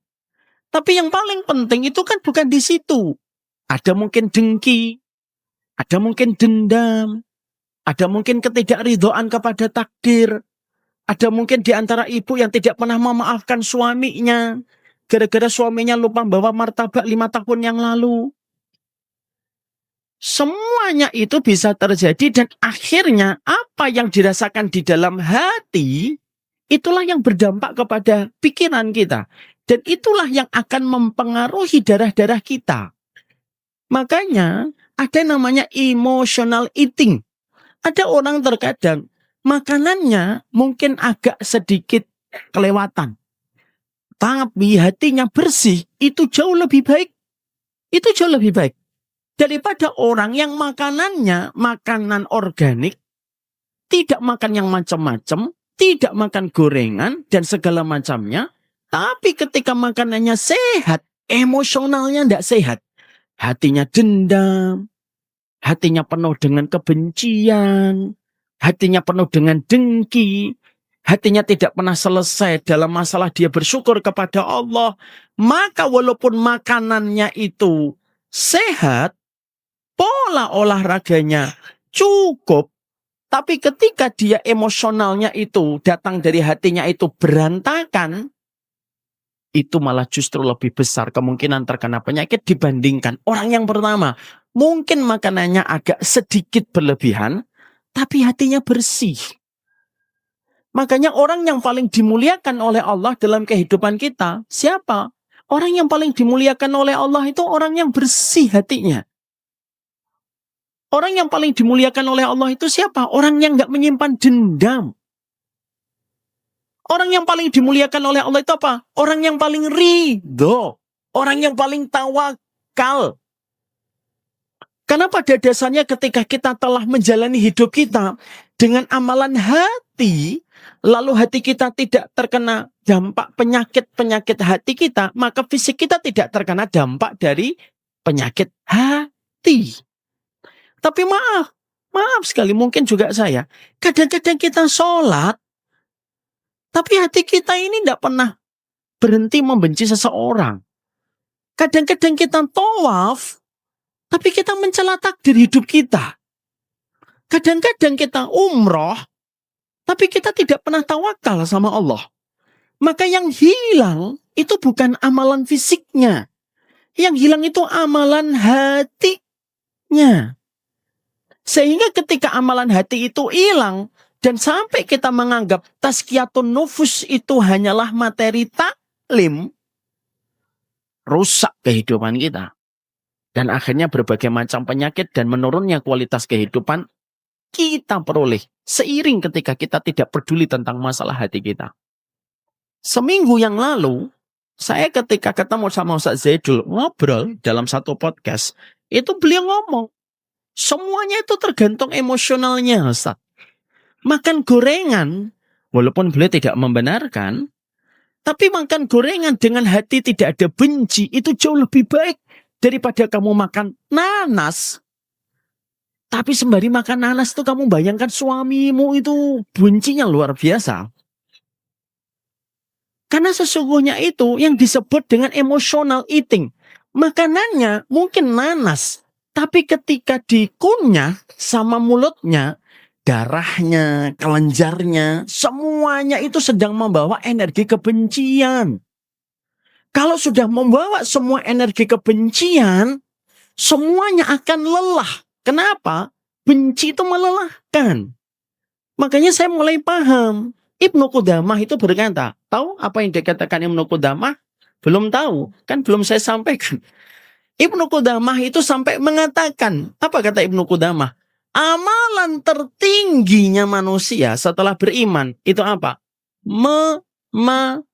Tapi yang paling penting itu kan bukan di situ. Ada mungkin dengki. Ada mungkin dendam. Ada mungkin ketidakridhaan kepada takdir. Ada mungkin di antara ibu yang tidak pernah memaafkan suaminya. Gara-gara suaminya lupa bawa martabak 5 tahun yang lalu. Semuanya itu bisa terjadi dan akhirnya apa yang dirasakan di dalam hati itulah yang berdampak kepada pikiran kita. Dan itulah yang akan mempengaruhi darah-darah kita. Makanya ada namanya emotional eating. Ada orang terkadang makanannya mungkin agak sedikit kelewatan. Tapi hatinya bersih, itu jauh lebih baik. Itu jauh lebih baik. Daripada orang yang makanannya makanan organik, tidak makan yang macam-macam, tidak makan gorengan dan segala macamnya, tapi ketika makanannya sehat, emosionalnya tidak sehat. Hatinya dendam, hatinya penuh dengan kebencian, hatinya penuh dengan dengki, hatinya tidak pernah selesai dalam masalah dia bersyukur kepada Allah. Maka walaupun makanannya itu sehat, pola olahraganya cukup, tapi ketika dia emosionalnya itu datang dari hatinya itu berantakan, itu malah justru lebih besar kemungkinan terkena penyakit dibandingkan orang yang pertama. Mungkin makanannya agak sedikit berlebihan, tapi hatinya bersih. Makanya orang yang paling dimuliakan oleh Allah dalam kehidupan kita, siapa? Orang yang paling dimuliakan oleh Allah itu orang yang bersih hatinya. Orang yang paling dimuliakan oleh Allah itu siapa? Orang yang nggak menyimpan dendam. Orang yang paling dimuliakan oleh Allah itu apa? Orang yang paling ridho. Orang yang paling tawakal. Karena pada dasarnya ketika kita telah menjalani hidup kita dengan amalan hati, lalu hati kita tidak terkena dampak penyakit-penyakit hati kita, maka fisik kita tidak terkena dampak dari penyakit hati. Tapi maaf sekali mungkin juga saya, kadang-kadang kita sholat, tapi hati kita ini tidak pernah berhenti membenci seseorang. Kadang-kadang kita tawaf, tapi kita mencela takdir hidup kita. Kadang-kadang kita umroh, tapi kita tidak pernah tawakal sama Allah. Maka yang hilang itu bukan amalan fisiknya. Yang hilang itu amalan hatinya. Sehingga ketika amalan hati itu hilang, dan sampai kita menganggap tazkiyatun nufus itu hanyalah materi taklim, rusak kehidupan kita. Dan akhirnya berbagai macam penyakit dan menurunnya kualitas kehidupan kita peroleh seiring ketika kita tidak peduli tentang masalah hati kita. Seminggu yang lalu, saya ketika ketemu sama Ustaz Zaidul ngobrol dalam satu podcast, itu beliau ngomong, semuanya itu tergantung emosionalnya Ustaz. Makan gorengan, walaupun beliau tidak membenarkan, tapi makan gorengan dengan hati tidak ada benci, itu jauh lebih baik daripada kamu makan nanas. Tapi sembari makan nanas itu kamu bayangkan suamimu itu bencinya luar biasa. Karena sesungguhnya itu yang disebut dengan emotional eating. Makanannya mungkin nanas, tapi ketika dikunyah sama mulutnya, darahnya, kelenjarnya, semuanya itu sedang membawa energi kebencian. Kalau sudah membawa semua energi kebencian, semuanya akan lelah. Kenapa? Benci itu melelahkan. Makanya saya mulai paham. Ibnu Qudamah itu berkata, tahu apa yang dikatakan Ibnu Qudamah? Belum tahu, kan belum saya sampaikan. Ibnu Qudamah itu sampai mengatakan, apa kata Ibnu Qudamah? Amalan tertingginya manusia setelah beriman, itu apa? Memaafkan.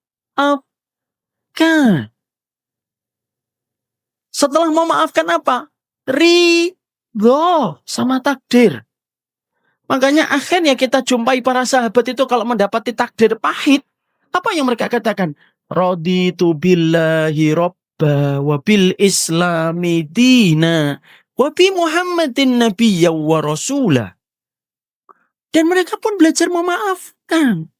Setelah memaafkan apa? Ridho sama takdir. Makanya akhirnya kita jumpai para sahabat itu kalau mendapati takdir pahit. Apa yang mereka katakan? Raditu billahi robba wa bil islami dina wa bi muhammadin nabiyya wa rasulah. Dan mereka pun belajar memaafkan.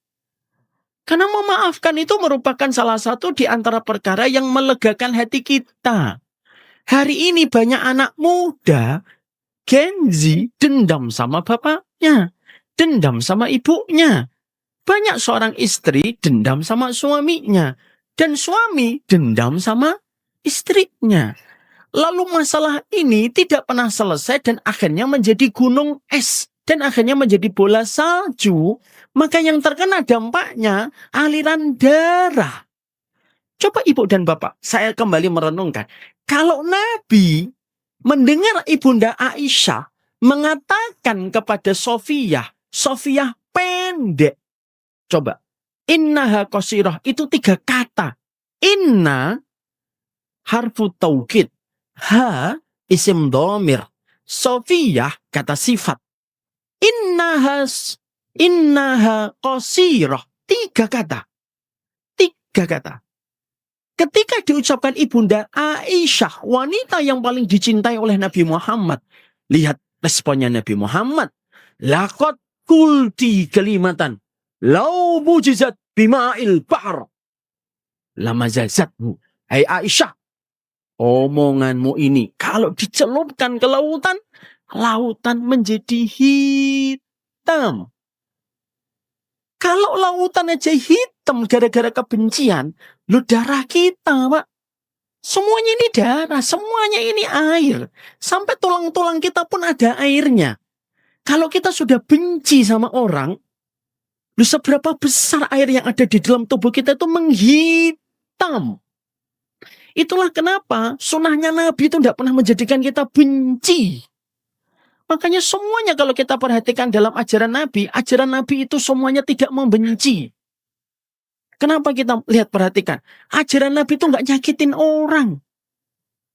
Karena memaafkan itu merupakan salah satu di antara perkara yang melegakan hati kita. Hari ini banyak anak muda, Gen Z, dendam sama bapaknya, dendam sama ibunya. Banyak seorang istri dendam sama suaminya, dan suami dendam sama istrinya. Lalu masalah ini tidak pernah selesai dan akhirnya menjadi gunung es. Dan akhirnya menjadi bola salju. Maka yang terkena dampaknya aliran darah. Coba ibu dan bapak, saya kembali merenungkan. Kalau Nabi mendengar Ibunda Aisyah mengatakan kepada Sofiyah, Sofiyah pendek. Coba, innaha qasirah itu 3 kata. Inna harfu taukid. Ha isim dhamir. Sofiyah kata sifat. Innaha qasirah. 3 kata. 3 kata. Ketika diucapkan Ibunda Aisyah, wanita yang paling dicintai oleh Nabi Muhammad. Lihat responnya Nabi Muhammad. Laqad qulti kalimatan lau mujizat bima'il bahr lama zazatmu. Hai Aisyah, omonganmu ini kalau dicelupkan ke lautan, lautan menjadi hitam. Kalau lautan aja hitam gara-gara kebencian, lu darah kita, Pak. Semuanya ini darah, semuanya ini air. Sampai tulang-tulang kita pun ada airnya. Kalau kita sudah benci sama orang, lu seberapa besar air yang ada di dalam tubuh kita itu menghitam. Itulah kenapa sunahnya Nabi itu tidak pernah menjadikan kita benci. Makanya semuanya kalau kita perhatikan dalam ajaran Nabi itu semuanya tidak membenci. Kenapa kita lihat perhatikan? Ajaran Nabi itu nggak nyakitin orang.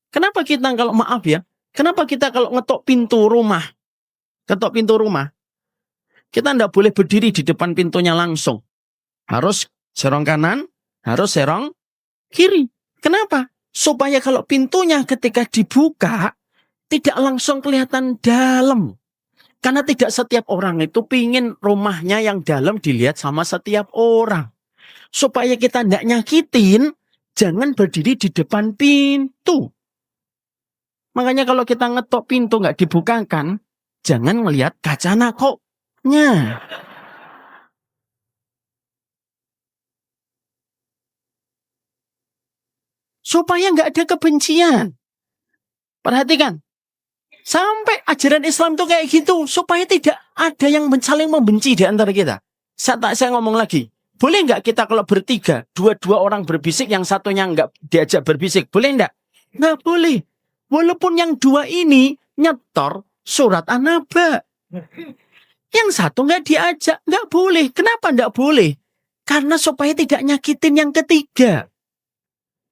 Kenapa kita kalau maaf ya? Kenapa kita kalau ngetok pintu rumah, kita nggak boleh berdiri di depan pintunya langsung. Harus serong kanan, harus serong kiri. Kenapa? Supaya kalau pintunya ketika dibuka, tidak langsung kelihatan dalam. Karena tidak setiap orang itu pingin rumahnya yang dalam dilihat sama setiap orang. Supaya kita tidak nyakitin, jangan berdiri di depan pintu. Makanya kalau kita ngetok pintu nggak dibukakan, jangan melihat kaca nakoknya. Supaya nggak ada kebencian. Perhatikan. Sampai ajaran Islam itu kayak gitu. Supaya tidak ada yang saling membenci di antara kita. Saya ngomong lagi. Boleh nggak kita kalau bertiga, dua orang berbisik, yang satunya nggak diajak berbisik? Boleh nggak? Nggak boleh. Walaupun yang 2 ini nyetor surat An-Naba. Yang satu nggak diajak. Nggak boleh. Kenapa nggak boleh? Karena supaya tidak nyakitin yang ketiga.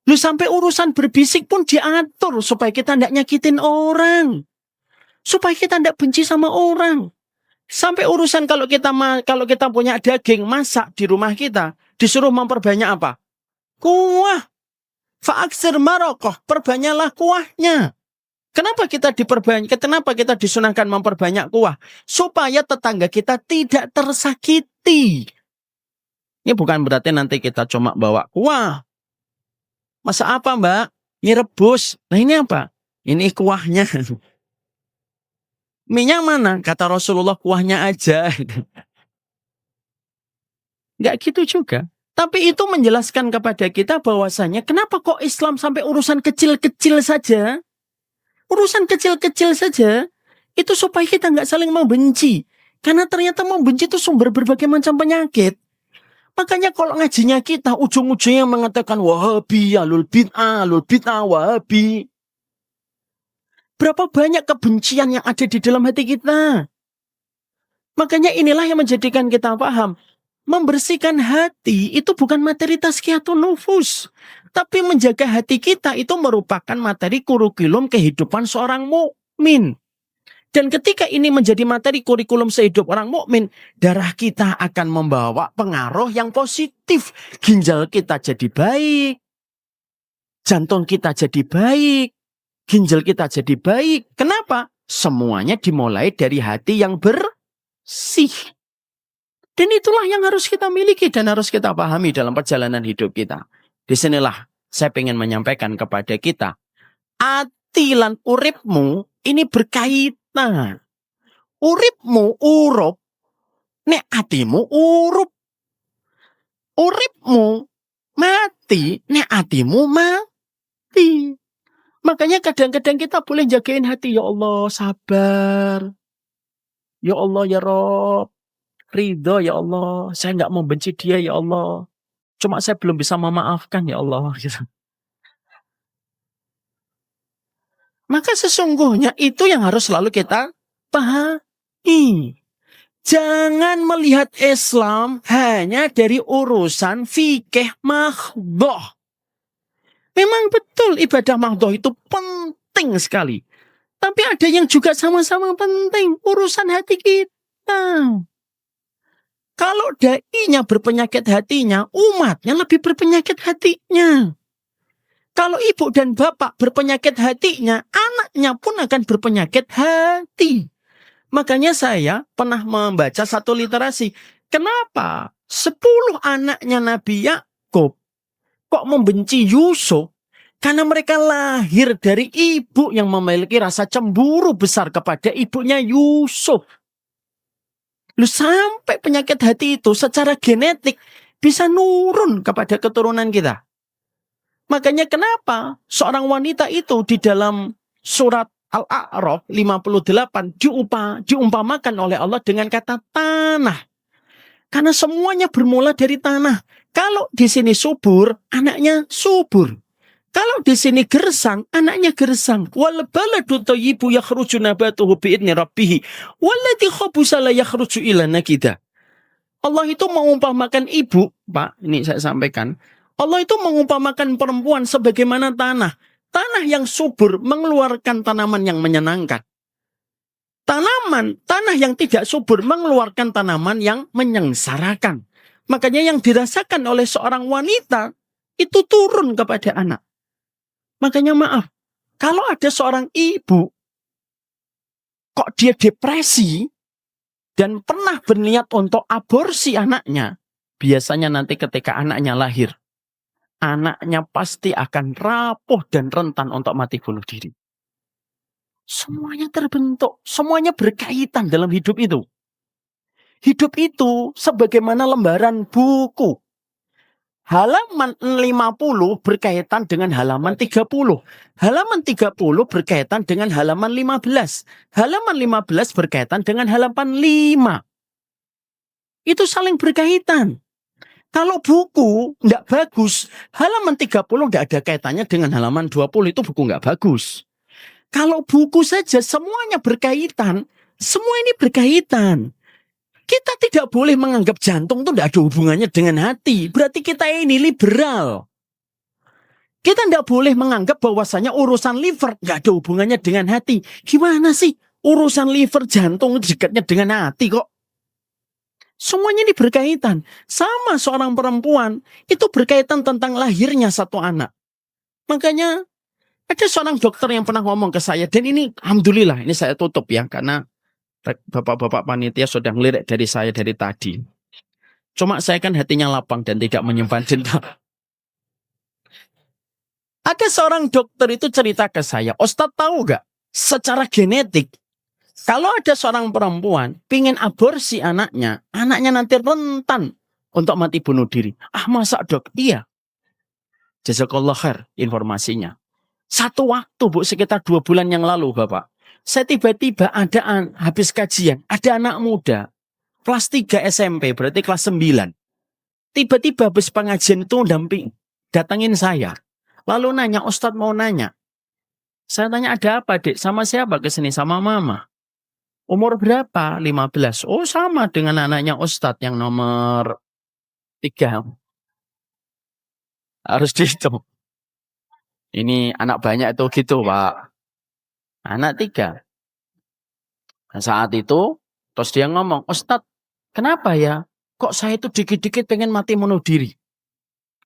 Lu sampai urusan berbisik pun diatur supaya kita tidak nyakitin orang. Supaya kita tidak benci sama orang. Sampai urusan kalau kita punya daging masak di rumah kita, disuruh memperbanyak apa? Kuah. Fa'aksir marokoh, perbanyaklah kuahnya. Kenapa kita diperbanyak? Kenapa kita disunahkan memperbanyak kuah? Supaya tetangga kita tidak tersakiti. Ini bukan berarti nanti kita cuma bawa kuah. Masa apa, Mbak? Ini rebus. Nah ini apa? Ini kuahnya. Minyak mana? Kata Rasulullah, kuahnya aja. Nggak gitu juga. Tapi itu menjelaskan kepada kita bahwasanya kenapa kok Islam sampai urusan kecil-kecil saja? Urusan kecil-kecil saja. Itu supaya kita nggak saling membenci. Karena ternyata membenci itu sumber berbagai macam penyakit. Makanya kalau ngajinya kita ujung-ujungnya mengatakan Wahabi, alul bid'ah, Wahabi. Berapa banyak kebencian yang ada di dalam hati kita. Makanya inilah yang menjadikan kita paham. Membersihkan hati itu bukan materi tazkiyatun nufus. Tapi menjaga hati kita itu merupakan materi kurikulum kehidupan seorang mukmin. Dan ketika ini menjadi materi kurikulum sehidup orang mukmin, darah kita akan membawa pengaruh yang positif. Ginjal kita jadi baik. Jantung kita jadi baik. Ginjal kita jadi baik. Kenapa? Semuanya dimulai dari hati yang bersih. Dan itulah yang harus kita miliki dan harus kita pahami dalam perjalanan hidup kita. Disinilah saya ingin menyampaikan kepada kita. Ati lan uripmu ini berkaitan. Uripmu urup. Nek atimu urup. Uripmu mati. Nek atimu mati. Makanya kadang-kadang kita boleh jagain hati. Ya Allah sabar. Ya Allah ya Rob. Ridho ya Allah, saya nggak mau benci dia ya Allah. Cuma saya belum bisa memaafkan ya Allah. Gitu. Maka sesungguhnya itu yang harus selalu kita pahami. Jangan melihat Islam hanya dari urusan fikih mahdhah. Memang betul ibadah mahdhah itu penting sekali. Tapi ada yang juga sama-sama penting, urusan hati kita. Kalau dai-nya berpenyakit hatinya, umatnya lebih berpenyakit hatinya. Kalau ibu dan bapak berpenyakit hatinya, anaknya pun akan berpenyakit hati. Makanya saya pernah membaca satu literasi. Kenapa 10 anaknya Nabi Yakub kok membenci Yusuf? Karena mereka lahir dari ibu yang memiliki rasa cemburu besar kepada ibunya Yusuf. Lu sampai penyakit hati itu secara genetik bisa nurun kepada keturunan kita. Makanya kenapa seorang wanita itu di dalam surat Al-A'raf 58 diumpamakan oleh Allah dengan kata tanah. Karena semuanya bermula dari tanah. Kalau di sini subur, anaknya subur. Kalau di sini gersang, anaknya gersang. Wal baladu thayyibu yakhruju nabatuhu bi'idni rabbih. Walladzi khabusa la yakhruju illa nakida. Allah itu mengumpamakan ibu, Pak, ini saya sampaikan. Allah itu mengumpamakan perempuan sebagaimana tanah. Tanah yang subur mengeluarkan tanaman yang menyenangkan. Tanah yang tidak subur mengeluarkan tanaman yang menyengsarakan. Makanya yang dirasakan oleh seorang wanita itu turun kepada anak. Makanya maaf, kalau ada seorang ibu, kok dia depresi, dan pernah berniat untuk aborsi anaknya, biasanya nanti ketika anaknya lahir, anaknya pasti akan rapuh dan rentan untuk mati bunuh diri. Semuanya terbentuk, semuanya berkaitan dalam hidup itu. Hidup itu sebagaimana lembaran buku. Halaman 50 berkaitan dengan halaman 30. Halaman 30 berkaitan dengan halaman 15. Halaman 15 berkaitan dengan halaman 5. Itu saling berkaitan. Kalau buku tidak bagus, halaman 30 tidak ada kaitannya dengan halaman 20. Itu buku nggak bagus. Kalau buku saja semuanya berkaitan, semua ini berkaitan. Kita tidak boleh menganggap jantung itu tidak ada hubungannya dengan hati. Berarti kita ini liberal. Kita tidak boleh menganggap bahwasanya urusan liver tidak ada hubungannya dengan hati. Gimana sih urusan liver jantung dekatnya dengan hati kok? Semuanya ini berkaitan. Sama seorang perempuan itu berkaitan tentang lahirnya satu anak. Makanya ada seorang dokter yang pernah ngomong ke saya. Dan ini alhamdulillah ini saya tutup ya. Karena bapak-bapak panitia sudah ngelirik dari saya dari tadi. Cuma saya kan hatinya lapang dan tidak menyimpan dendam. Ada seorang dokter itu cerita ke saya, Ustadz tahu gak? Secara genetik, Kalau ada seorang perempuan pingin aborsi anaknya nanti rentan untuk mati bunuh diri. Ah masa dok? Iya. Jazakallah khair informasinya. Satu waktu Bu, sekitar 2 bulan yang lalu Bapak. Saya tiba-tiba habis kajian, ada anak muda. Kelas 3 SMP, berarti kelas 9. Tiba-tiba habis pengajian itu datangin saya. Lalu nanya, Ustadz mau nanya. Saya tanya, ada apa dek? Sama siapa kesini? Sama mama. Umur berapa? 15. Oh sama dengan anaknya Ustadz yang nomor 3. Harus dihitung. Ini anak banyak itu gitu Pak. Anak 3. Nah, saat itu, terus dia ngomong, Ustadz, kenapa ya? Kok saya itu dikit-dikit pengen mati bunuh diri?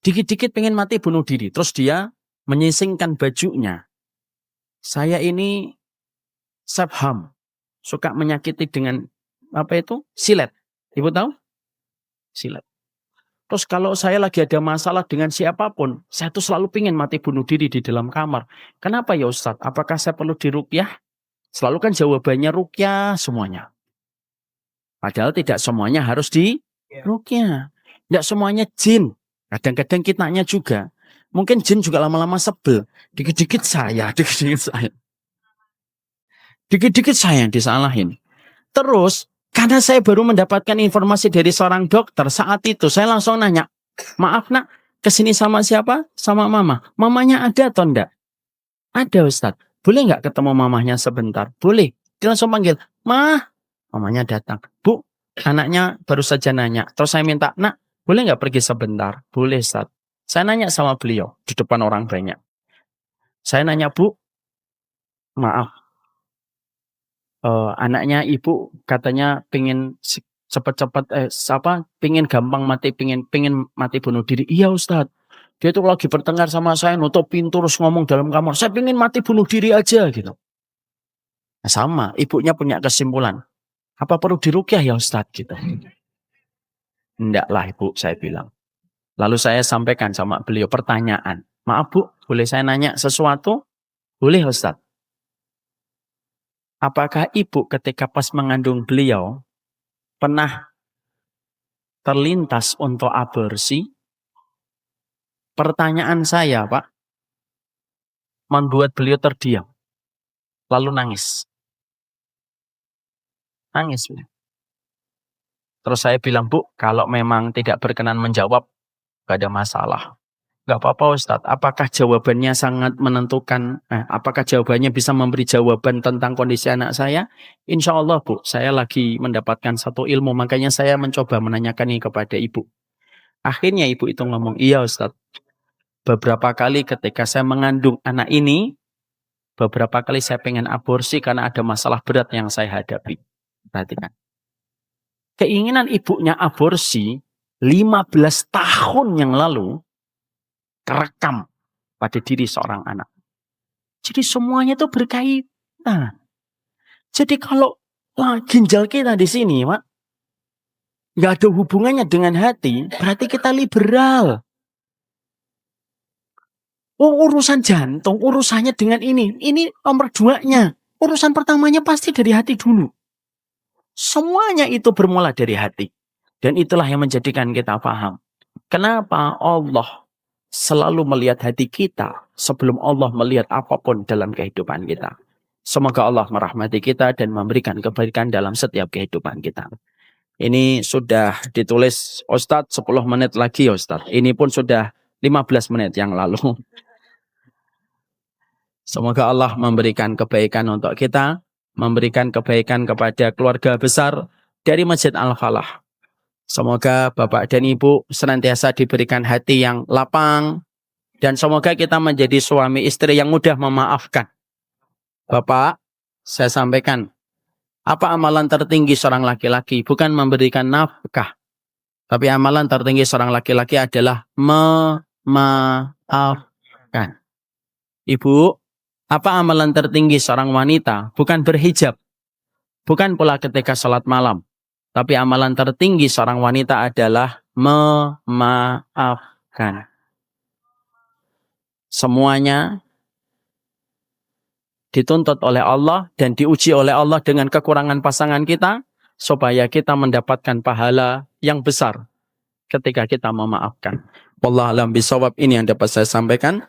Dikit-dikit pengen mati bunuh diri. Terus dia menyisingkan bajunya. Saya ini self-harm. Suka menyakiti dengan, silet. Ibu tahu? Silet. Terus kalau saya lagi ada masalah dengan siapapun, saya tuh selalu pengen mati bunuh diri di dalam kamar. Kenapa ya Ustadz? Apakah saya perlu diruqyah? Selalu kan jawabannya ruqyah semuanya. Padahal tidak semuanya harus diruqyah. Tidak semuanya jin. Kadang-kadang kitanya juga. Mungkin jin juga lama-lama sebel. Dikit-dikit saya. Dikit-dikit saya yang disalahin. Terus, karena saya baru mendapatkan informasi dari seorang dokter, saat itu saya langsung nanya, maaf nak, kesini sama siapa? Sama mama. Mamanya ada atau enggak? Ada Ustadz. Boleh nggak ketemu mamahnya sebentar? Boleh. Dia langsung panggil, Mah. Mamanya datang. Bu, anaknya baru saja nanya. Terus saya minta, nak, boleh nggak pergi sebentar? Boleh Ustadz. Saya nanya sama beliau di depan orang banyak. Saya nanya, Bu, maaf. Anaknya ibu katanya pengen cepat-cepat pengen gampang mati, pengen mati bunuh diri. Iya Ustadz. Dia itu lagi bertengkar sama saya, nutup pintu terus ngomong dalam kamar, saya pengen mati bunuh diri aja gitu. Nah, sama, ibunya punya kesimpulan. Apa perlu diruqyah ya Ustadz gitu? Enggak lah ibu, saya bilang. Lalu saya sampaikan sama beliau pertanyaan. Maaf Bu, boleh saya nanya sesuatu? Boleh Ustadz. Apakah ibu ketika pas mengandung beliau pernah terlintas untuk aborsi? Pertanyaan saya, Pak, membuat beliau terdiam. Lalu nangis. Nangis. Terus saya bilang, Bu, kalau memang tidak berkenan menjawab, gak ada masalah. Gak apa-apa Ustadz, apakah jawabannya sangat menentukan, apakah jawabannya bisa memberi jawaban tentang kondisi anak saya? Insya Allah Bu, saya lagi mendapatkan satu ilmu, makanya saya mencoba menanyakan ini kepada ibu. Akhirnya ibu itu ngomong, iya Ustadz, beberapa kali ketika saya mengandung anak ini, beberapa kali saya pengen aborsi karena ada masalah berat yang saya hadapi. Perhatikan. Keinginan ibunya aborsi 15 tahun yang lalu terekam pada diri seorang anak. Jadi semuanya itu berkaitan. Jadi kalau ginjal kita di sini, Pak, nggak ada hubungannya dengan hati, berarti kita liberal. Oh, urusan jantung, urusannya dengan ini nomor 2-nya. Urusan pertamanya pasti dari hati dulu. Semuanya itu bermula dari hati. Dan itulah yang menjadikan kita paham. Kenapa Allah selalu melihat hati kita sebelum Allah melihat apapun dalam kehidupan kita. Semoga Allah merahmati kita dan memberikan kebaikan dalam setiap kehidupan kita. Ini sudah ditulis Ustadz 10 menit lagi Ustadz. Ini pun sudah 15 menit yang lalu. Semoga Allah memberikan kebaikan untuk kita, memberikan kebaikan kepada keluarga besar dari Masjid Al-Falah. Semoga Bapak dan Ibu senantiasa diberikan hati yang lapang, dan semoga kita menjadi suami istri yang mudah memaafkan. Bapak, saya sampaikan, apa amalan tertinggi seorang laki-laki? Bukan memberikan nafkah, tapi amalan tertinggi seorang laki-laki adalah memaafkan. Ibu, apa amalan tertinggi seorang wanita? Bukan berhijab, bukan pula ketika sholat malam, tapi amalan tertinggi seorang wanita adalah memaafkan. Semuanya dituntut oleh Allah dan diuji oleh Allah dengan kekurangan pasangan kita, supaya kita mendapatkan pahala yang besar ketika kita memaafkan. Wallahu a'lam bishawab, ini yang dapat saya sampaikan.